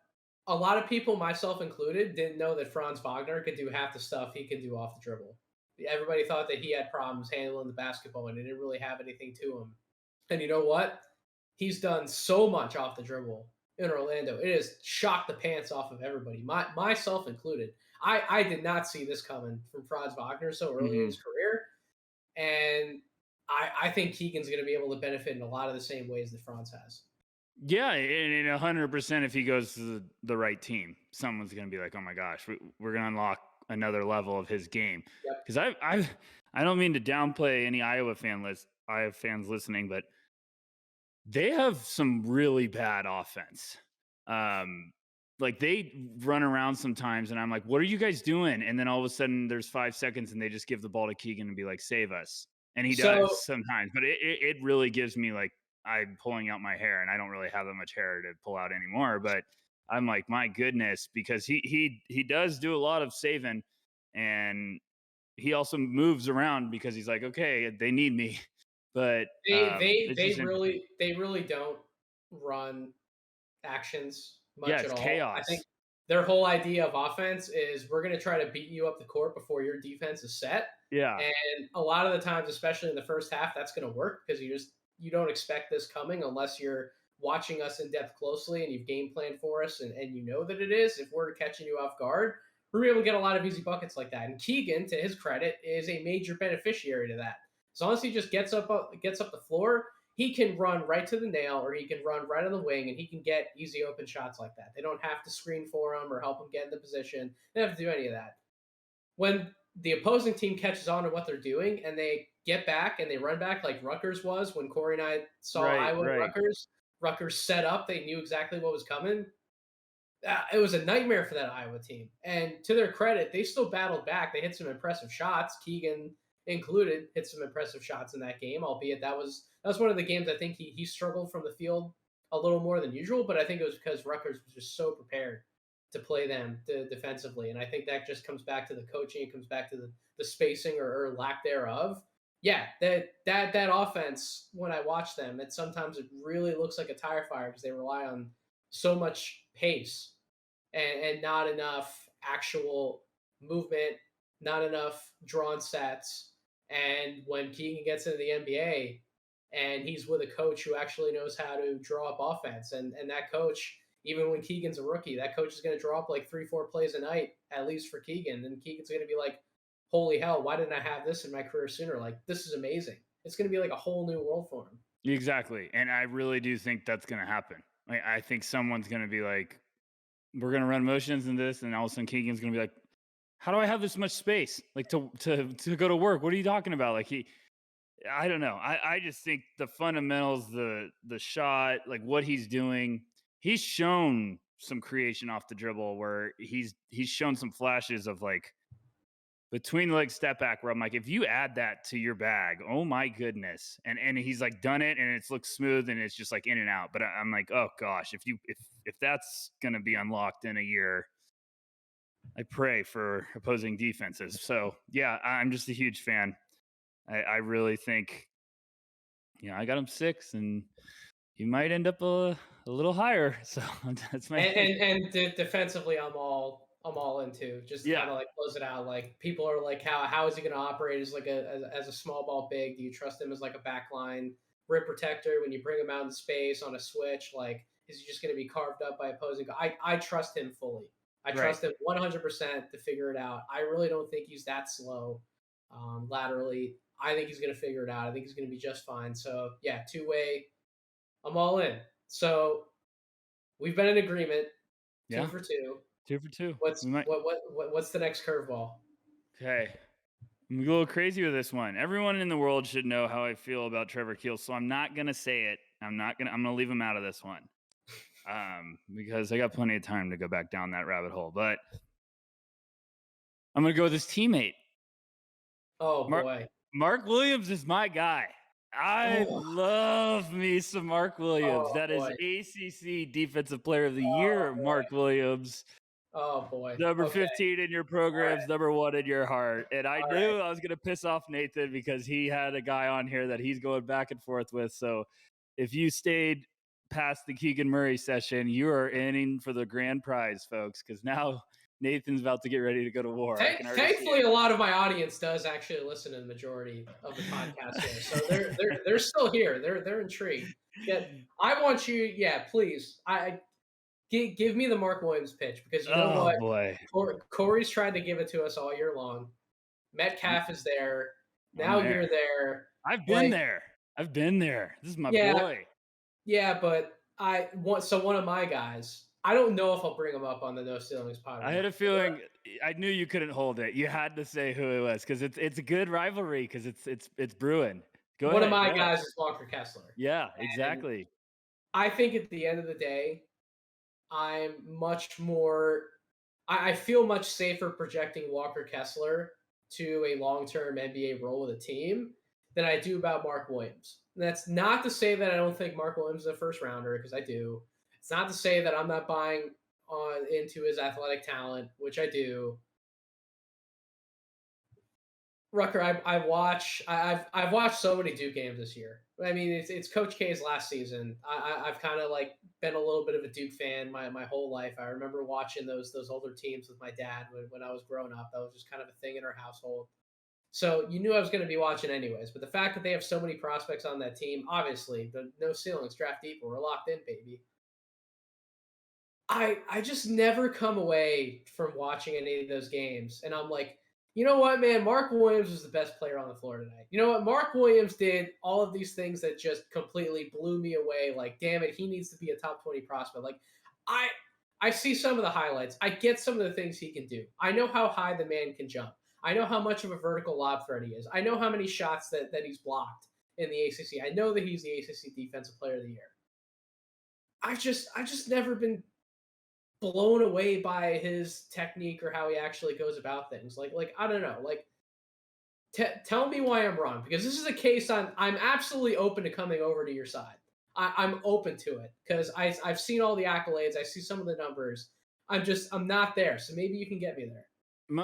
A lot of people, myself included, didn't know that Franz Wagner could do half the stuff he could do off the dribble. Everybody thought that he had problems handling the basketball and he didn't really have anything to him. And you know what? He's done so much off the dribble in Orlando. It has shocked the pants off of everybody, myself included. I did not see this coming from Franz Wagner so early in his career. And I think Keegan's going to be able to benefit in a lot of the same ways that Franz has. Yeah, and 100% if he goes to the right team, someone's going to be like, oh my gosh, we're going to unlock another level of his game. Because I don't mean to downplay any Iowa fans listening, but they have some really bad offense. Like, they run around sometimes and I'm like, what are you guys doing? And then all of a sudden there's 5 seconds and they just give the ball to Keegan and be like, save us. And he does sometimes, but it really gives me, like, I'm pulling out my hair, and I don't really have that much hair to pull out anymore, but I'm like, my goodness, because he does do a lot of saving, and he also moves around because he's like, okay, they need me. But they really don't run actions much at all. Chaos. I think their whole idea of offense is we're going to try to beat you up the court before your defense is set. Yeah. And a lot of the times, especially in the first half, that's going to work because you don't expect this coming unless you're watching us in depth closely and you've game planned for us and you know that it is. If we're catching you off guard, we're able to get a lot of easy buckets like that. And Keegan, to his credit, is a major beneficiary to that. As long as he just gets up the floor, he can run right to the nail or he can run right on the wing and he can get easy open shots like that. They don't have to screen for him or help him get in the position. They don't have to do any of that. When the opposing team catches on to what they're doing and they get back and they run back like Rutgers was when Corey and I saw Iowa and Rutgers set up. They knew exactly what was coming. It was a nightmare for that Iowa team. And to their credit, they still battled back. They hit some impressive shots. Keegan included hit some impressive shots in that game, albeit that was one of the games I think he struggled from the field a little more than usual, but I think it was because Rutgers was just so prepared to play them defensively. And I think that just comes back to the coaching. It comes back to the spacing or lack thereof. Yeah, that offense, when I watch them, sometimes it really looks like a tire fire because they rely on so much pace and not enough actual movement, not enough drawn sets. And when Keegan gets into the NBA and he's with a coach who actually knows how to draw up offense, and that coach, even when Keegan's a rookie, that coach is going to draw up like 3-4 plays a night, at least for Keegan. And Keegan's going to be like, holy hell, why didn't I have this in my career sooner? Like, this is amazing. It's going to be like a whole new world for him. Exactly. And I really do think that's going to happen. Like, I think someone's going to be like, we're going to run motions in this. And all of a sudden Keegan's going to be like, how do I have this much space? Like to go to work? What are you talking about? Like I don't know. I just think the fundamentals, the shot, like what he's doing, he's shown some creation off the dribble where he's shown some flashes of like between the leg step back where I'm like, if you add that to your bag, oh my goodness. And he's like done it and it's looks smooth and it's just like in and out. But I'm like, oh gosh, if that's gonna be unlocked in a year, I pray for opposing defenses. So yeah, I'm just a huge fan. I really think, I got him 6 and he might end up a little higher. So that's my Defensively, I'm all into just yeah. kind of like close it out. Like people are like, how is he going to operate as like as a small ball big? Do you trust him as like a backline rim protector when you bring him out in space on a switch? Like, is he just going to be carved up by opposing? I trust him fully. I trust him 100% to figure it out. I really don't think he's that slow laterally. I think he's going to figure it out. I think he's going to be just fine. So yeah, two-way. I'm all in. So we've been in agreement. Yeah. 2 for 2. 2 for 2. What's the next curveball? Okay. I'm a little crazy with this one. Everyone in the world should know how I feel about Trevor Keels, so I'm not gonna say it. I'm gonna leave him out of this one. Because I got plenty of time to go back down that rabbit hole. But I'm gonna go with his teammate. Oh boy. Mark Williams is my guy. I love me some Mark Williams. That is ACC Defensive Player of the Year, Mark Williams. Oh boy. Number 15 in your programs, number 1 in your heart. And I knew I was going to piss off Nathan because he had a guy on here that he's going back and forth with. So if you stayed past the Keegan Murray session, you are in for the grand prize, folks, because now Nathan's about to get ready to go to war. Thankfully, a lot of my audience does actually listen to the majority of the podcast here, so they're still here. They're intrigued. Yeah, I want you. Yeah, please. Give me the Mark Williams pitch because you know what? Boy. Corey's tried to give it to us all year long. Metcalf is there. Now you're there. I've been there. I've been there. This is my boy. Yeah, but one of my guys. I don't know if I'll bring him up on the No Ceilings podcast. I had a feeling. I knew you couldn't hold it. You had to say who it was because it's a good rivalry because it's brewing. Go ahead. One of my guys is Walker Kessler. Yeah, exactly. I think at the end of the day, I'm much more. I feel much safer projecting Walker Kessler to a long-term NBA role with a team than I do about Mark Williams. And that's not to say that I don't think Mark Williams is a first rounder, because I do. It's not to say that I'm not buying into his athletic talent, which I do. Rucker, I've watched so many Duke games this year. I mean, it's Coach K's last season. I've kind of like been a little bit of a Duke fan my whole life. I remember watching those older teams with my dad when I was growing up. That was just kind of a thing in our household. So you knew I was going to be watching anyways. But the fact that they have so many prospects on that team, obviously, the No Ceilings, draft deep, we're locked in, baby. I just never come away from watching any of those games, and I'm like, you know what, man? Mark Williams was the best player on the floor tonight. You know what? Mark Williams did all of these things that just completely blew me away. Like, damn it, he needs to be a top 20 prospect. Like, I see some of the highlights. I get some of the things he can do. I know how high the man can jump. I know how much of a vertical lob threat he is. I know how many shots that he's blocked in the ACC. I know that he's the ACC Defensive Player of the Year. I've just never been blown away by his technique or how he actually goes about things. Like I don't know. Like, tell me why I'm wrong, because this is a case I'm absolutely open to coming over to your side. I'm open to it because I've seen all the accolades. I see some of the numbers. I'm not there. So maybe you can get me there.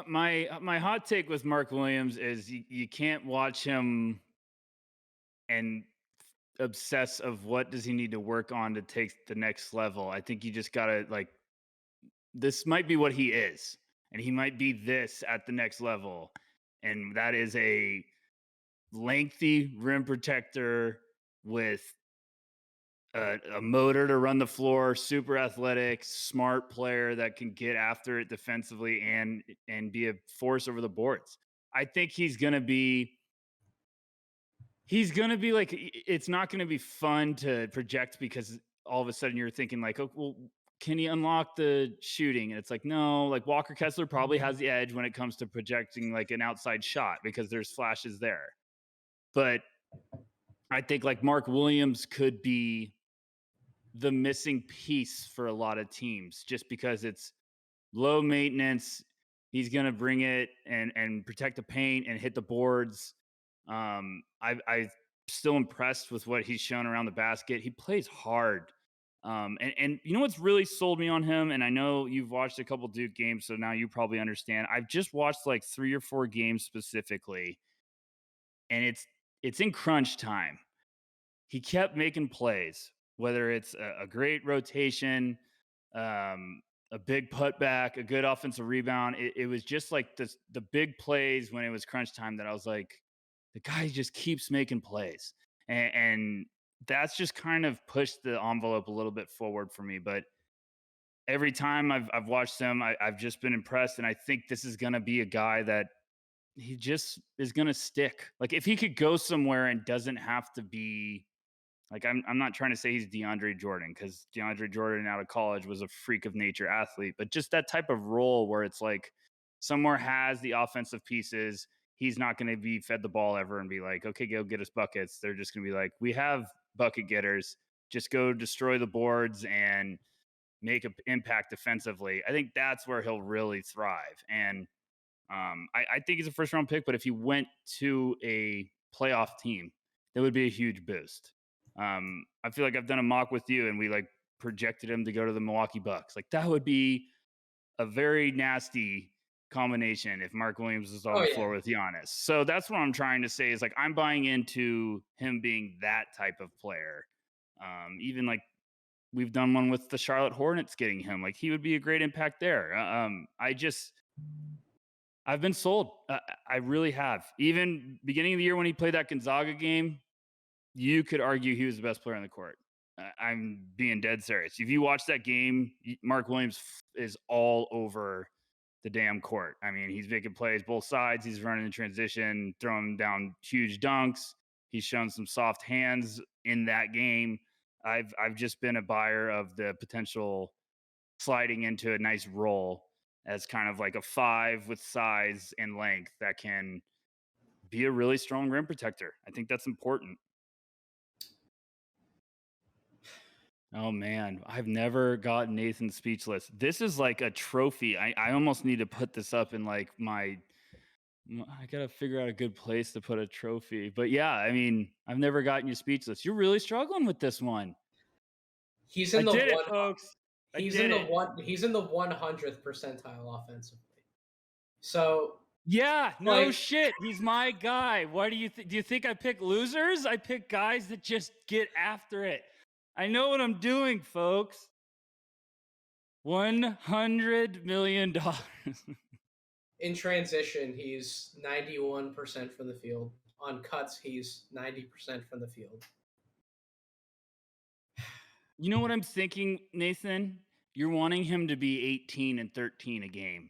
My hot take with Mark Williams is you can't watch him and obsess of what does he need to work on to take the next level. I think you just gotta this might be what he is, and he might be this at the next level. And that is a lengthy rim protector with a motor to run the floor, super athletic, smart player that can get after it defensively and be a force over the boards. I think he's going to be he's going to be like, it's not going to be fun to project because all of a sudden you're thinking like, oh, well, can he unlock the shooting? And it's like, no, like Walker Kessler probably has the edge when it comes to projecting like an outside shot because there's flashes there. But I think like Mark Williams could be the missing piece for a lot of teams just because it's low maintenance. He's going to bring it and protect the paint and hit the boards. I still impressed with what he's shown around the basket. He plays hard. And you know what's really sold me on him? And I know you've watched a couple Duke games, so now you probably understand. I've just watched like 3 or 4 games specifically, and it's in crunch time. He kept making plays, whether it's a great rotation, a big putback, a good offensive rebound. It was just like the big plays when it was crunch time that I was like, the guy just keeps making plays. And that's just kind of pushed the envelope a little bit forward for me. But every time I've watched him, I've just been impressed. And I think this is going to be a guy that he just is going to stick. Like if he could go somewhere and doesn't have to be like, I'm not trying to say he's DeAndre Jordan because DeAndre Jordan out of college was a freak of nature athlete, but just that type of role where it's like somewhere has the offensive pieces. He's not going to be fed the ball ever and be like, okay, go get us buckets. They're just going to be like, we have bucket getters. Just go destroy the boards and make an impact defensively. I think that's where he'll really thrive. And I think he's a first round pick, but if he went to a playoff team, that would be a huge boost. I feel like I've done a mock with you and we like projected him to go to the Milwaukee Bucks. Like that would be a very nasty combination if Mark Williams is on the floor with Giannis. So that's what I'm trying to say is like, I'm buying into him being that type of player. Even like we've done one with the Charlotte Hornets getting him, like he would be a great impact there. I've been sold. I really have. Even beginning of the year when he played that Gonzaga game, you could argue he was the best player on the court. I'm being dead serious. If you watch that game, Mark Williams is all over the damn court. I mean, he's making plays both sides. He's running in transition, throwing down huge dunks. He's shown some soft hands in that game. I've just been a buyer of the potential sliding into a nice role as kind of like a 5 with size and length that can be a really strong rim protector. I think that's important. Oh man, I've never gotten Nathan speechless. This is like a trophy. I almost need to put this up in like I gotta figure out a good place to put a trophy. But yeah, I mean, I've never gotten you speechless. You're really struggling with this one. He's in the one, folks. He's in the 100th percentile offensively. So yeah, no shit. He's my guy. Why do you do you think I pick losers? I pick guys that just get after it. I know what I'm doing, folks. $100 million. In transition, he's 91% from the field. On cuts, he's 90% from the field. You know what I'm thinking, Nathan? You're wanting him to be 18 and 13 a game.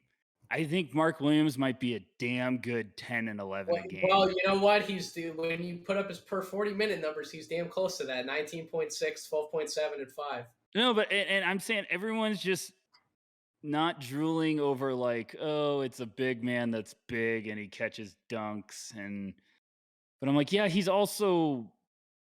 I think Mark Williams might be a damn good 10 and 11 a game. Well, you know what? When you put up his per 40-minute numbers, he's damn close to that. 19.6, 12.7, and 5. No, but and I'm saying everyone's just not drooling over like, oh, it's a big man that's big and he catches dunks. But I'm like, yeah, he's also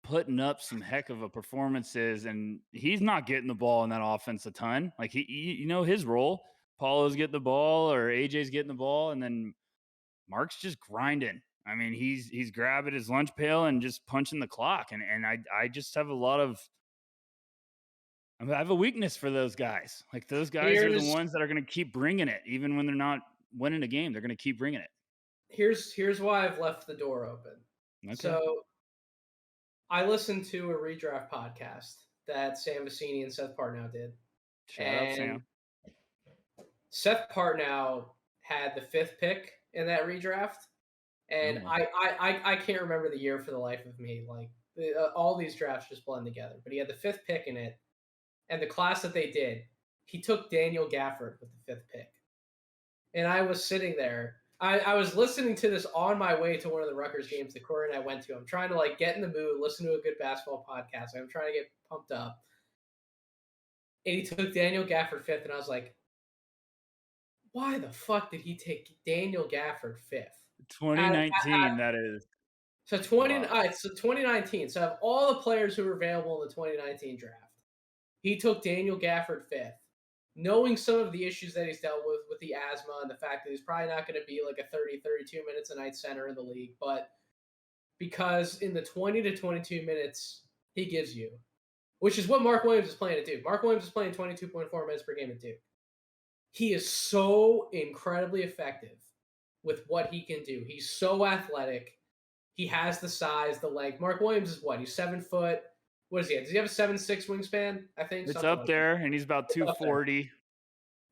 putting up some heck of a performances and he's not getting the ball in that offense a ton. Like you know his role. Paulo's getting the ball or AJ's getting the ball, and then Mark's just grinding. I mean, he's grabbing his lunch pail and just punching the clock. And I just have I have a weakness for those guys. Like those guys are the ones that are going to keep bringing it, even when they're not winning a game. They're going to keep bringing it. Here's why I've left the door open. Okay. So I listened to a redraft podcast that Sam Vecini and Seth Partnow did. Shout out, Sam. Seth Partnow had the 5th pick in that redraft, and I can't remember the year for the life of me. Like all these drafts just blend together, but he had the 5th pick in it, and the class that they did, he took Daniel Gafford with the 5th pick, and I was sitting there I was listening to this on my way to one of the Rutgers games that Corey and I went to. I'm trying to like get in the mood, listen to a good basketball podcast. I'm trying to get pumped up. And he took Daniel Gafford fifth, and I was like, why the fuck did he take Daniel Gafford fifth? 2019, that is. So 2019. So of all the players who were available in the 2019 draft, he took Daniel Gafford fifth, knowing some of the issues that he's dealt with the asthma and the fact that he's probably not going to be like a 30, 32 minutes a night center in the league. But because in the 20 to 22 minutes he gives you, which is what Mark Williams is playing at Duke. Mark Williams is playing 22.4 minutes per game at Duke. He is so incredibly effective with what he can do. He's so athletic. He has the size, the length. Mark Williams is what? He's 7 foot. What is he? Does he have a 7'6" wingspan? I think It's up like there, that. and he's about 240.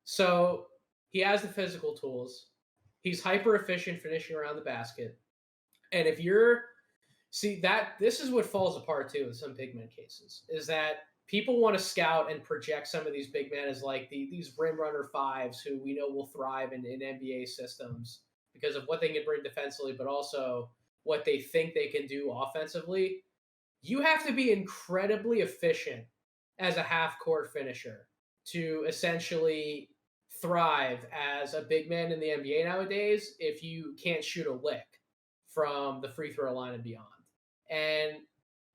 So he has the physical tools. He's hyper efficient finishing around the basket. And if you're this is what falls apart too in some big men cases, is that people want to scout and project some of these big men as like these rim runner fives who we know will thrive in NBA systems because of what they can bring defensively, but also what they think they can do offensively. You have to be incredibly efficient as a half court finisher to essentially thrive as a big man in the NBA nowadays if you can't shoot a lick from the free throw line and beyond. And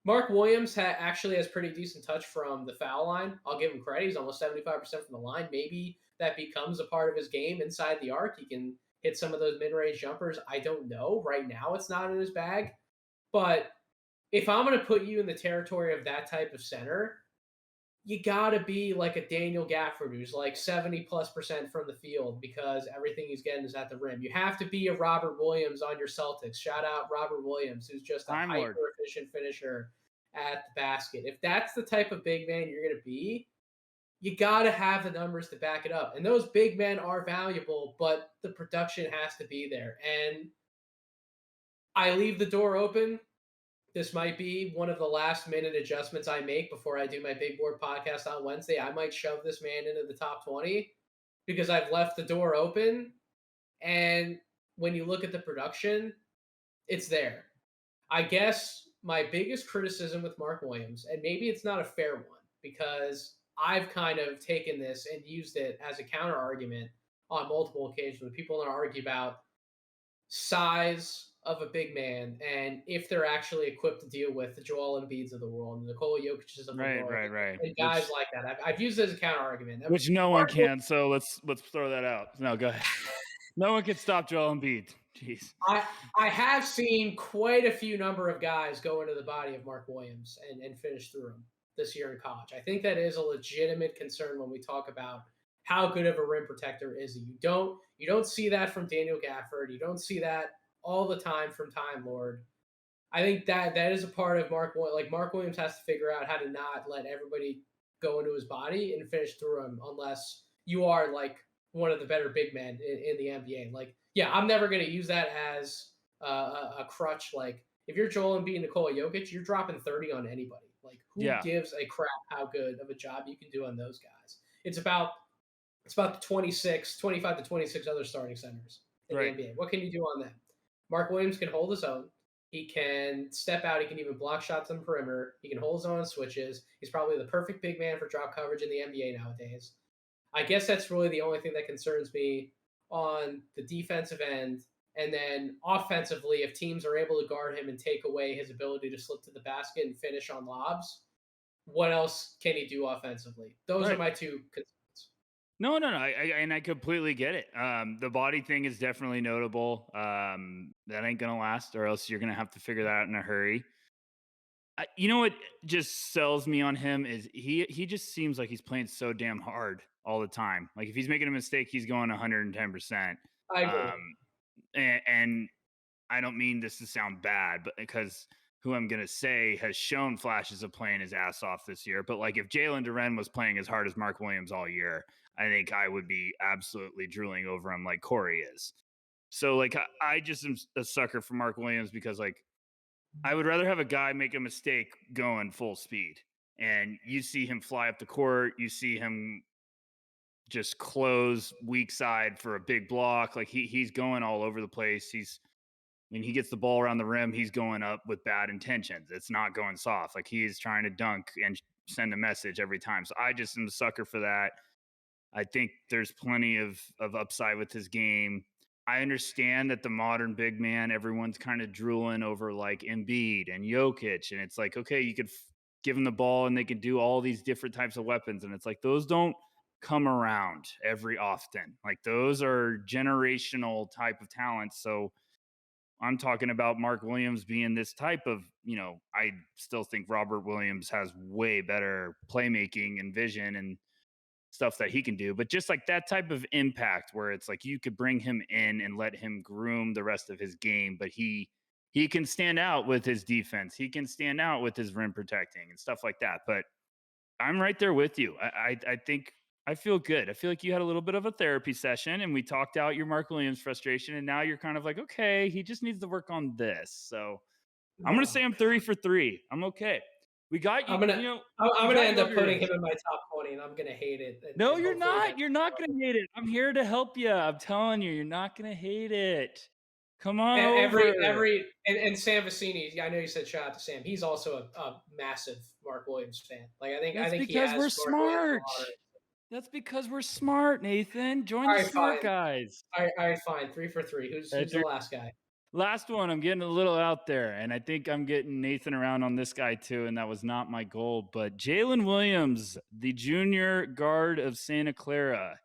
Mark Williams actually has pretty decent touch from the foul line. I'll give him credit. He's almost 75% from the line. Maybe that becomes a part of his game inside the arc. He can hit some of those mid-range jumpers. I don't know. Right now, it's not in his bag. But if I'm going to put you in the territory of that type of center, you got to be like a Daniel Gafford who's like 70+% from the field because everything he's getting is at the rim. You have to be a Robert Williams on your Celtics. Shout out Robert Williams, who's just a hyper-efficient finisher at the basket. If that's the type of big man you're going to be, you got to have the numbers to back it up. And those big men are valuable, but the production has to be there. And I leave the door open. This might be one of the last minute adjustments I make before I do my big board podcast on Wednesday. I might shove this man into the top 20 because I've left the door open. And when you look at the production, it's there. I guess my biggest criticism with Mark Williams, and maybe it's not a fair one because I've kind of taken this and used it as a counter argument on multiple occasions when people want to argue about size of a big man and if they're actually equipped to deal with the Joel Embiids of the world and the Nikola Jokic's of the world, right, and guys like that. I've used it as a counter argument, which no one can. So let's throw that out. No, go ahead. No one can stop Joel Embiid. Jeez. I have seen quite a few number of guys go into the body of Mark Williams and finish through him this year in college. I think that is a legitimate concern when we talk about how good of a rim protector is he. You don't see that from Daniel Gafford. You don't see that all the time from Time Lord. I think that is a part of Mark Williams has to figure out how to not let everybody go into his body and finish through him unless you are like one of the better big men in the NBA. Like, yeah, I'm never going to use that as a crutch. Like, if you're Joel Embiid and Nikola Jokic, you're dropping 30 on anybody. Like, who gives a crap how good of a job you can do on those guys? It's about the 25 to 26 other starting centers in the NBA. What can you do on them? Mark Williams can hold his own. He can step out. He can even block shots on the perimeter. He can hold his own on switches. He's probably the perfect big man for drop coverage in the NBA nowadays. I guess that's really the only thing that concerns me on the defensive end. And then offensively, if teams are able to guard him and take away his ability to slip to the basket and finish on lobs, what else can he do offensively? Those are my two concerns. No. I completely get it. The body thing is definitely notable. That ain't going to last, or else you're going to have to figure that out in a hurry. You know what just sells me on him is he just seems like he's playing so damn hard all the time. Like if he's making a mistake, he's going 110%. I agree. And I don't mean this to sound bad, but because who I'm going to say has shown flashes of playing his ass off this year. But like if Jalen Duran was playing as hard as Mark Williams all year, I think I would be absolutely drooling over him like Corey is. So like I just am a sucker for Mark Williams because like I would rather have a guy make a mistake going full speed and you see him fly up the court, you see him just close weak side for a big block. Like he's going all over the place. He gets the ball around the rim, he's going up with bad intentions. It's not going soft. Like he's trying to dunk and send a message every time. So I just am a sucker for that. I think there's plenty of upside with his game. I understand that the modern big man, everyone's kind of drooling over like Embiid and Jokic. And it's like, okay, you could give them the ball and they can do all these different types of weapons. And it's like, those don't come around every often. Like those are generational type of talents. So I'm talking about Mark Williams being this type of, I still think Robert Williams has way better playmaking and vision and stuff that he can do, but just like that type of impact where it's like you could bring him in and let him groom the rest of his game, but he can stand out with his defense. He can stand out with his rim protecting and stuff like that. But I'm right there with you. I think I feel good. I feel like you had a little bit of a therapy session and we talked out your Mark Williams frustration. And now you're kind of like, okay, he just needs to work on this. So I'm going to say I'm 3 for 3. I'm okay. We got you. I'm gonna end up putting him in my top 20, and I'm gonna hate it. No, you're not. You're not gonna hate it. I'm here to help you. I'm telling you, you're not gonna hate it. Come on over. And Sam Vecini. I know you said shout out to Sam. He's also a massive Mark Williams fan. Like I think because we're smart. That's because we're smart, Nathan. Join the smart guys. All right, fine. 3 for 3. Who's the last guy? Last one, I'm getting a little out there, and I think I'm getting Nathan around on this guy too, and that was not my goal. But Jalen Williams, the junior guard of Santa Clara.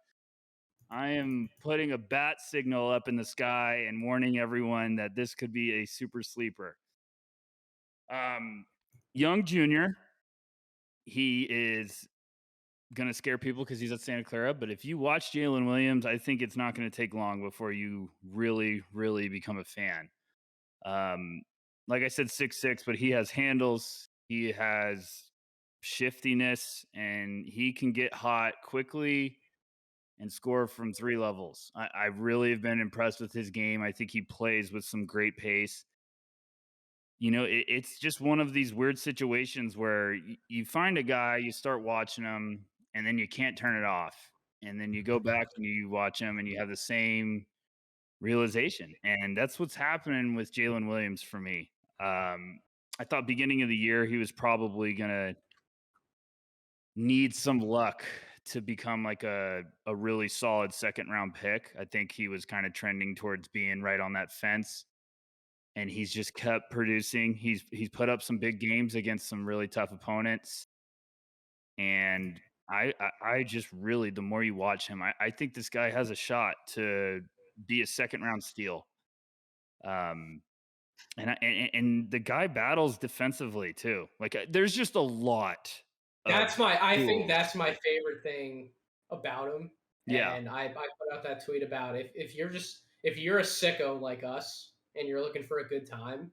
I am putting a bat signal up in the sky and warning everyone that this could be a super sleeper. Young junior, he is going to scare people because he's at Santa Clara. But if you watch Jalen Williams, I think it's not going to take long before you really, really become a fan. Like I said, 6'6", but he has handles, he has shiftiness, and he can get hot quickly and score from 3 levels. I really have been impressed with his game. I think he plays with some great pace. It's just one of these weird situations where you find a guy, you start watching him, and then you can't turn it off. And then you go back and you watch him and you have the same realization. And that's what's happening with Jalen Williams for me. I thought beginning of the year, he was probably going to need some luck to become like a really solid second round pick. I think he was kind of trending towards being right on that fence. And he's just kept producing. He's put up some big games against some really tough opponents. And I just really, the more you watch him, I think this guy has a shot to be a second round steal. And the guy battles defensively too. Like there's just a lot. I think that's my favorite thing about him. Yeah. And I put out that tweet about if you're a sicko like us and you're looking for a good time,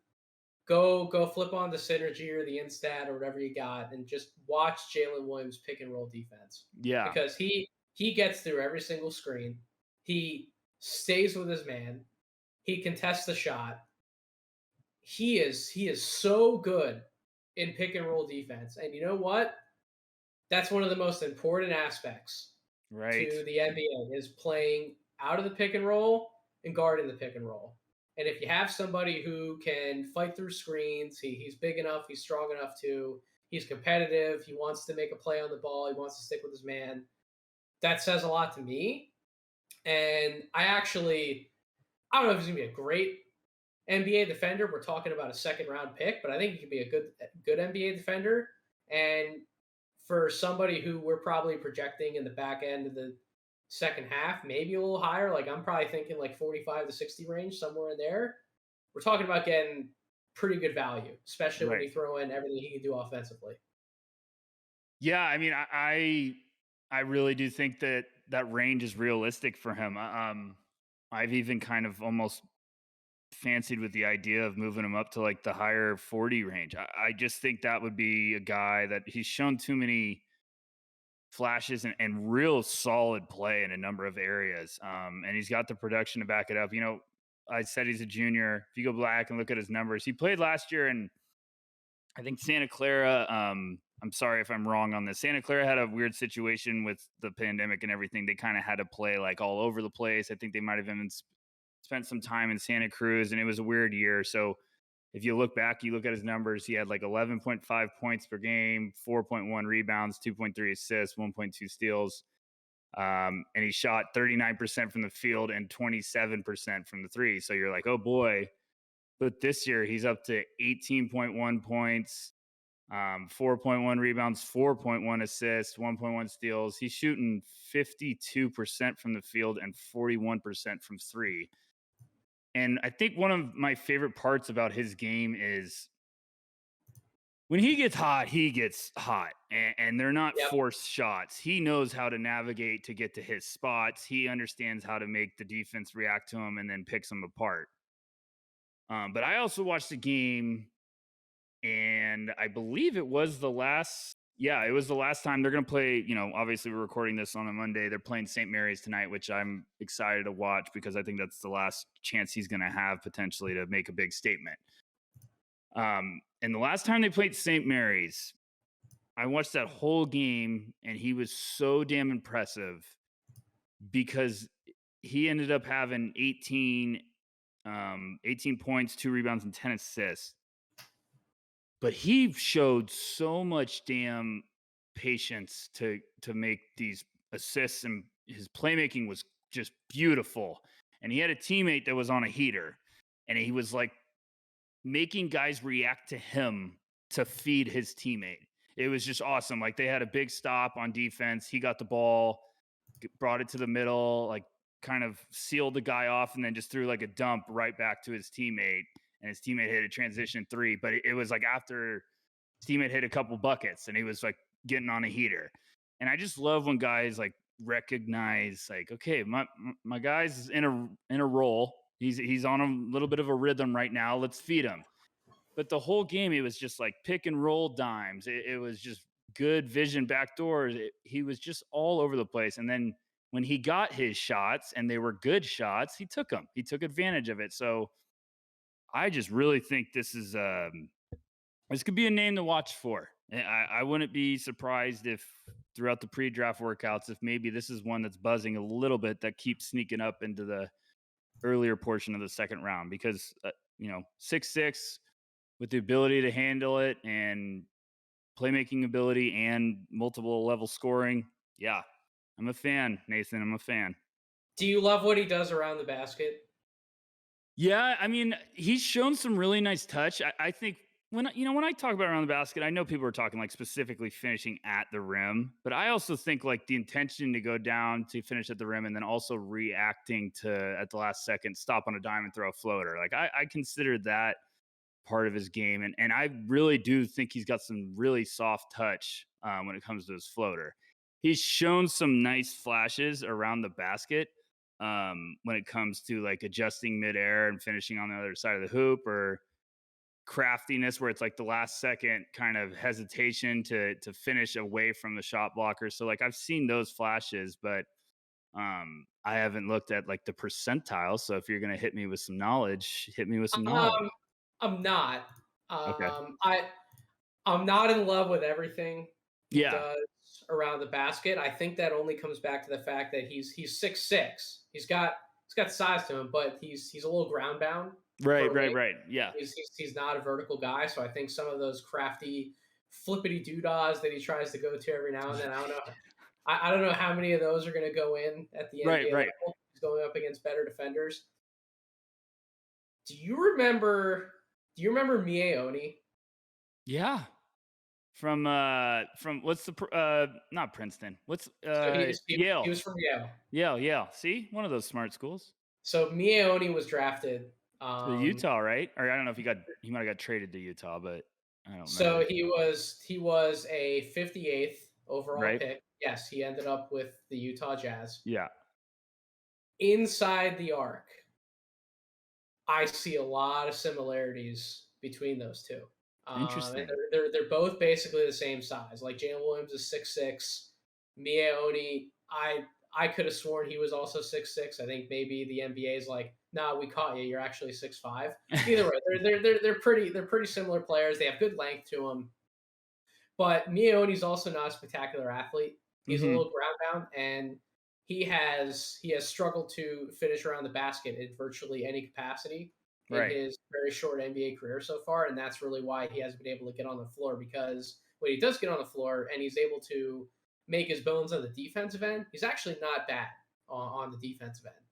go flip on the Synergy or the Instat or whatever you got and just watch Jalen Williams pick and roll defense. Yeah. Because he gets through every single screen. He stays with his man. He contests the shot. He is so good in pick and roll defense. And you know what? That's one of the most important aspects to the NBA is playing out of the pick and roll and guarding the pick and roll. And if you have somebody who can fight through screens, he's big enough, he's strong enough he's competitive, he wants to make a play on the ball, he wants to stick with his man, that says a lot to me. And I don't know if he's going to be a great NBA defender. We're talking about a second round pick, but I think he could be a good NBA defender. And for somebody who we're probably projecting in the back end of the second half, maybe a little higher, like I'm probably thinking like 45 to 60 range, somewhere in there. We're talking about getting pretty good value, especially when you throw in everything he can do offensively. Yeah, I mean, I really do think that range is realistic for him. I've even kind of almost fancied with the idea of moving him up to like the higher 40 range. I just think that would be a guy that he's shown too many flashes and real solid play in a number of areas. And he's got the production to back it up. I said he's a junior. If you go back and look at his numbers, he played last year in, I think, Santa Clara. I'm sorry if I'm wrong on this. Santa Clara had a weird situation with the pandemic and everything. They kind of had to play like all over the place. I think they might have even spent some time in Santa Cruz, and it was a weird year. So if you look back, you look at his numbers, he had like 11.5 points per game, 4.1 rebounds, 2.3 assists, 1.2 steals. And he shot 39% from the field and 27% from the three. So you're like, oh boy. But this year he's up to 18.1 points, 4.1 rebounds, 4.1 assists, 1.1 steals. He's shooting 52% from the field and 41% from three. And I think one of my favorite parts about his game is when he gets hot, and they're not forced shots. He knows how to navigate to get to his spots. He understands how to make the defense react to him and then picks them apart. But I also watched the game, and I believe it was the last time they're going to play. Obviously we're recording this on a Monday. They're playing St. Mary's tonight, which I'm excited to watch because I think that's the last chance he's going to have potentially to make a big statement. And the last time they played St. Mary's, I watched that whole game, and he was so damn impressive because he ended up having 18 points, 2 rebounds, and 10 assists. But he showed so much damn patience to make these assists, and his playmaking was just beautiful. And he had a teammate that was on a heater, and he was like making guys react to him to feed his teammate. It was just awesome. Like, they had a big stop on defense. He got the ball, brought it to the middle, like kind of sealed the guy off, and then just threw like a dump right back to his teammate. And his teammate hit a transition three, but it was like after his teammate hit a couple buckets and he was like getting on a heater. And I just love when guys like recognize, like, okay, my guy's in a role. He's on a little bit of a rhythm right now. Let's feed him. But the whole game, it was just like pick and roll dimes. It was just good vision backdoors. He was just all over the place. And then when he got his shots, and they were good shots, he took them. He took advantage of it. So I just really think this could be a name to watch for. I wouldn't be surprised if throughout the pre-draft workouts, if maybe this is one that's buzzing a little bit that keeps sneaking up into the earlier portion of the second round, because 6'6" with the ability to handle it and playmaking ability and multiple level scoring. Yeah, I'm a fan, Nathan. I'm a fan. Do you love what he does around the basket? Yeah, I mean, he's shown some really nice touch. I think when I talk about around the basket, I know people are talking like specifically finishing at the rim, but I also think like the intention to go down to finish at the rim and then also reacting to at the last second stop on a dime and throw a floater. Like I consider that part of his game, and I really do think he's got some really soft touch when it comes to his floater. He's shown some nice flashes around the basket. When it comes to like adjusting midair and finishing on the other side of the hoop, or craftiness where it's like the last second kind of hesitation to finish away from the shot blocker. So like I've seen those flashes, but I haven't looked at like the percentile. So if you're going to hit me with some knowledge, hit me with some knowledge. I'm not. Okay. I'm not in love with everything he Yeah. does around the basket. I think that only comes back to the fact that he's 6'6". He's got size to him, but he's a little ground bound. Right. Yeah. He's not a vertical guy, so I think some of those crafty flippity doodahs that he tries to go to every now and then, I don't know how many of those are going to go in at the NBA level. He's going up against better defenders. Do you remember Mieoni? Yeah. From what's the not Princeton? What's Yale? Yale? He was from Yale. Yale. See, one of those smart schools. So Mieoni was drafted to Utah, right? Or I don't know if he might have got traded to Utah, but I don't know. So he was a 58th overall pick. Yes, he ended up with the Utah Jazz. Yeah. Inside the arc, I see a lot of similarities between those two. Interesting. They're both basically the same size. Like Jalen Williams is 6'6". Mieoni, I could have sworn he was also 6'6". I think maybe the NBA is like, nah, we caught you. You're actually 6'5". Either way, they're pretty similar players. They have good length to them. But Mione's also not a spectacular athlete. He's a Mm-hmm. little ground bound, and he has struggled to finish around the basket in virtually any capacity in Right. his very short NBA career so far, and that's really why he hasn't been able to get on the floor. Because when he does get on the floor and he's able to make his bones on the defensive end, he's actually not bad on the defensive end.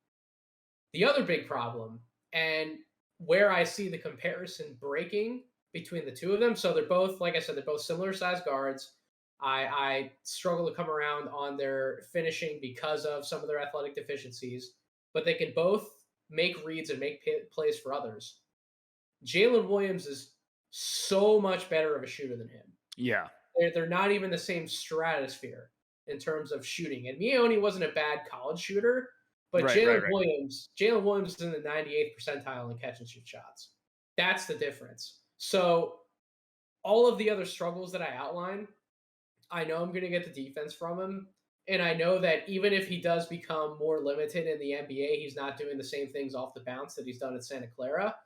The other big problem, and where I see the comparison breaking between the two of them, so they're both, like I said, they're both similar size guards. I struggle to come around on their finishing because of some of their athletic deficiencies, but they can both make reads and make plays for others. Jalen Williams is so much better of a shooter than him. Yeah. They're not even the same stratosphere in terms of shooting. And Mione wasn't a bad college shooter, but Right. Jalen Williams is in the 98th percentile in catch and shoot shots. That's the difference. So all of the other struggles that I outlined, I know I'm going to get the defense from him. And I know that even if he does become more limited in the NBA, he's not doing the same things off the bounce that he's done at Santa Clara.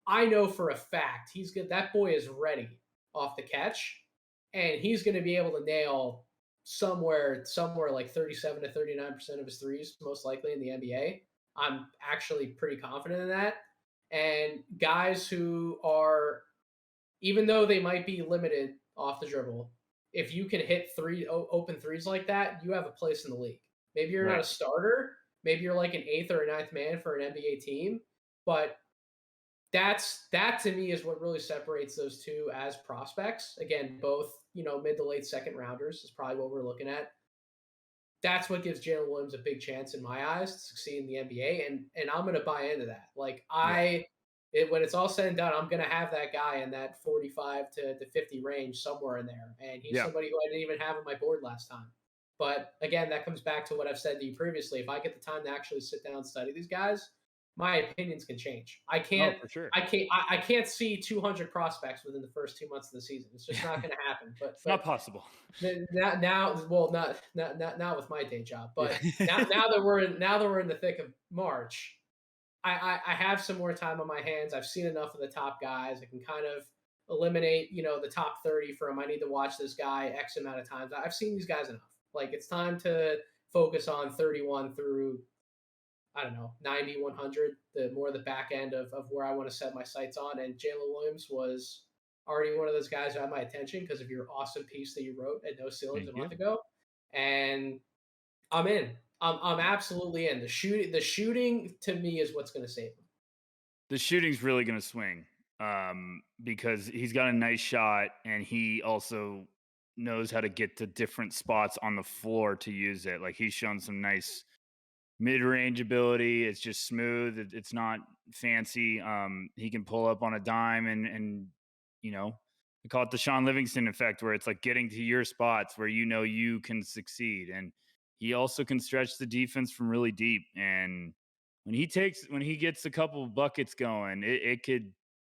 I know for a fact he's good. That boy is ready off the catch, and he's going to be able to nail somewhere like 37 to 39% of his threes, most likely in the NBA. I'm actually pretty confident in that. And guys who are, even though they might be limited off the dribble, if you can hit open threes like that, you have a place in the league. Maybe you're not a starter. Maybe you're like an 8th or a 9th man for an NBA team, but that to me is what really separates those two as prospects. Again, both, mid to late second rounders is probably what we're looking at. That's what gives Jalen Williams a big chance in my eyes to succeed in the NBA, and I'm going to buy into that. Like when it's all said and done, I'm going to have that guy in that 45 to 50 range somewhere in there, and he's somebody who I didn't even have on my board last time. But again, that comes back to what I've said to you previously. If I get the time to actually sit down and study these guys, my opinions can change. I can't. For sure. I can't see 200 prospects within the first 2 months of the season. It's just not going to happen. But it's not possible. Now, well, not with my day job. But now that we're in the thick of March, I have some more time on my hands. I've seen enough of the top guys. I can kind of eliminate, the top 30 from I need to watch this guy X amount of times. I've seen these guys enough. Like, it's time to focus on 31 through, I don't know, 90, 100, the more the back end of where I want to set my sights on. And Jalen Williams was already one of those guys who had my attention because of your awesome piece that you wrote at No Ceilings a month ago. And I'm in. I'm absolutely in. The shooting to me is what's going to save him. The shooting's really going to swing because he's got a nice shot, and he also knows how to get to different spots on the floor to use it. Like, he's shown some nice mid-range ability. It's just smooth. It's not fancy. He can pull up on a dime and we call it the Sean Livingston effect, where it's like getting to your spots where you can succeed. And he also can stretch the defense from really deep. And when he gets a couple of buckets going, it could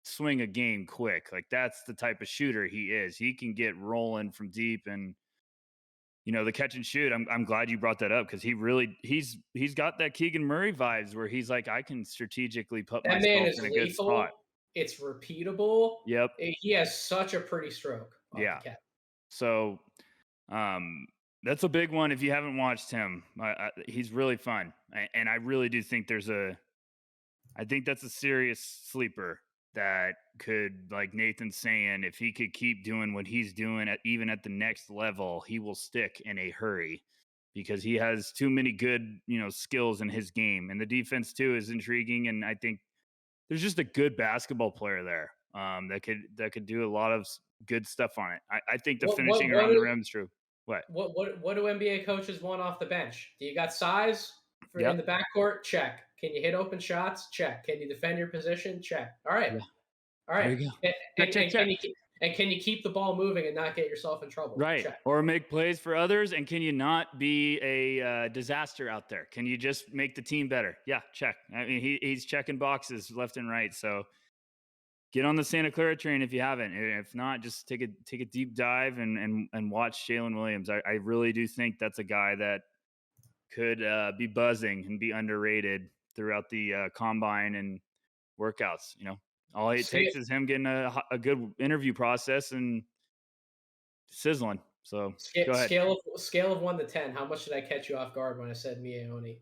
swing a game quick. Like, that's the type of shooter he is. He can get rolling from deep. And the catch and shoot, I'm glad you brought that up, because he's got that Keegan Murray vibes where he's like, I can strategically put that myself man is in a lethal. good spot. It's repeatable. Yep. He has such a pretty stroke. Yeah. So that's a big one. If you haven't watched him, he's really fun. And I really do think I think that's a serious sleeper that could, like Nathan's saying, if he could keep doing what he's doing even at the next level, he will stick in a hurry, because he has too many good, skills in his game. And the defense too is intriguing. And I think there's just a good basketball player there that could do a lot of good stuff on it. I think the finishing around the rim is true. What do NBA coaches want off the bench? Do you got size in the backcourt? Check. Can you hit open shots? Check. Can you defend your position? Check. All right. Yeah. All right. There you go. Can you keep the ball moving and not get yourself in trouble? Right. Check. Or make plays for others, and can you not be a disaster out there? Can you just make the team better? Yeah, check. I mean, he's checking boxes left and right. So get on the Santa Clara train if you haven't. If not, just take a deep dive and watch Jalen Williams. I really do think that's a guy that could be buzzing and be underrated throughout the combine and workouts. All it takes is him getting a good interview process and sizzling. So go ahead. Scale of 1 to 10. How much did I catch you off guard when I said Mieoni?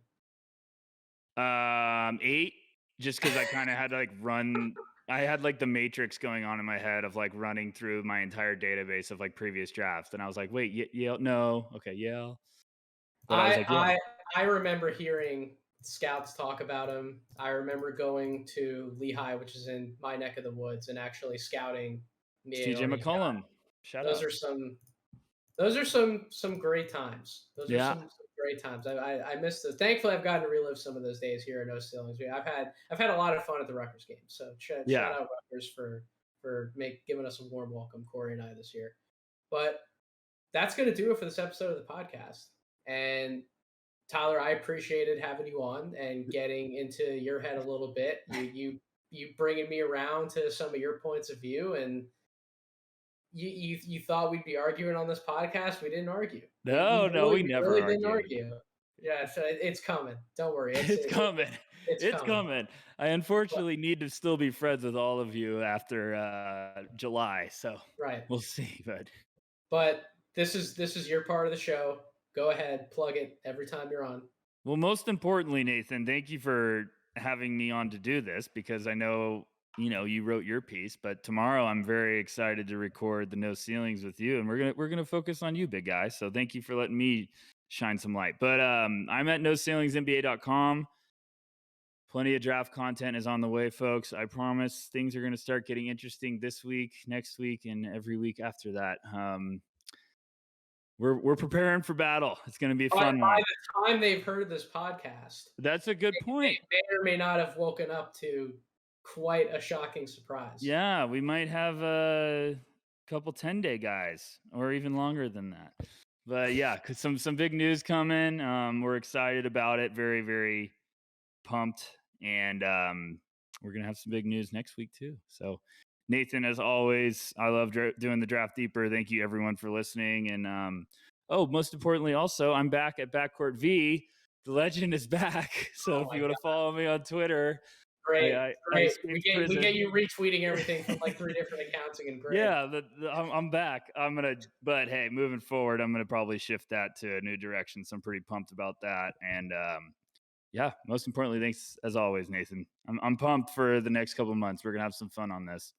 8, just because I kind of had to like run. I had like the matrix going on in my head of like running through my entire database of like previous drafts, and I was like, wait, Yale, no, okay, Yale. But I was like, yeah. I remember hearing scouts talk about him. I remember going to Lehigh, which is in my neck of the woods, and actually scouting CJ Mieoni. McCollum. Shout out. Those are some great times. Those are some great times. I missed those. Thankfully, I've gotten to relive some of those days here at No Ceilings. I've had a lot of fun at the Rutgers game. So shout out Rutgers for giving us a warm welcome, Corey and I, this year. But that's going to do it for this episode of the podcast. And Tyler, I appreciated having you on and getting into your head a little bit. You bringing me around to some of your points of view, and you thought we'd be arguing on this podcast. We didn't argue. We never really didn't argue. Yeah, so it's coming. Don't worry. It's coming. It's coming. I unfortunately need to still be friends with all of you after July. So we'll see. But this is your part of the show. Go ahead, plug it every time you're on. Well, most importantly, Nathan, thank you for having me on to do this, because I know, you wrote your piece, but tomorrow I'm very excited to record the No Ceilings with you, and we're gonna focus on you, big guy. So thank you for letting me shine some light. But I'm at noceilingsnba.com. Plenty of draft content is on the way, folks. I promise things are going to start getting interesting this week, next week, and every week after that. We're preparing for battle. It's going to be a fun one. By the time they've heard this podcast, that's a good point. They may or may not have woken up to quite a shocking surprise. Yeah, we might have a couple 10-day guys, or even longer than that. But yeah, some big news coming. We're excited about it. Very, very pumped, and we're gonna have some big news next week too. So, Nathan, as always, I love doing the Draft Deeper. Thank you, everyone, for listening. And most importantly, also, I'm back at Backcourt V. The legend is back. So if you want to follow me on Twitter, great. We get you retweeting everything from like 3 different accounts again. Great. Yeah, I'm back. But hey, moving forward, I'm gonna probably shift that to a new direction. So I'm pretty pumped about that. And yeah, most importantly, thanks as always, Nathan. I'm pumped for the next couple of months. We're gonna have some fun on this.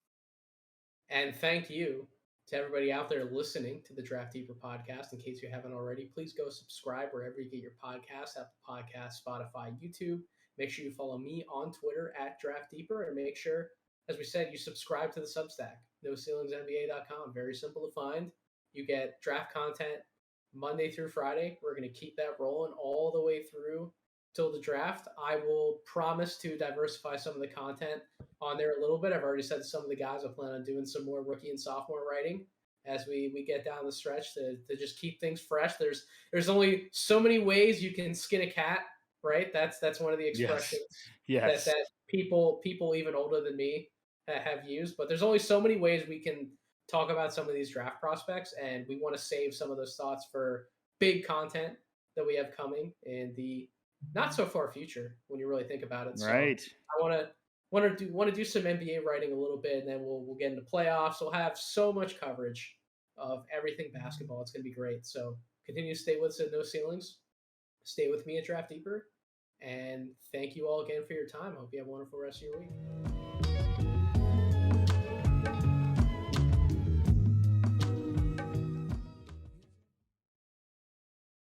And thank you to everybody out there listening to the Draft Deeper podcast. In case you haven't already, please go subscribe wherever you get your podcasts, Apple Podcasts, Spotify, YouTube. Make sure you follow me on Twitter at Draft Deeper, and make sure, as we said, you subscribe to the Substack, noceilingsnba.com. Very simple to find. You get draft content Monday through Friday. We're going to keep that rolling all the way through till the draft. I will promise to diversify some of the content on there a little bit. I've already said to some of the guys I plan on doing some more rookie and sophomore writing as we get down the stretch to just keep things fresh. There's only so many ways you can skin a cat, right? That's one of the expressions that people even older than me have used. But there's only so many ways we can talk about some of these draft prospects, and we want to save some of those thoughts for big content that we have coming in the not so far future when you really think about it. Right. So I want to do some NBA writing a little bit, and then we'll get into playoffs. We'll have so much coverage of everything basketball. It's going to be great. So continue to stay with us at No Ceilings. Stay with me at Draft Deeper. And thank you all again for your time. I hope you have a wonderful rest of your week.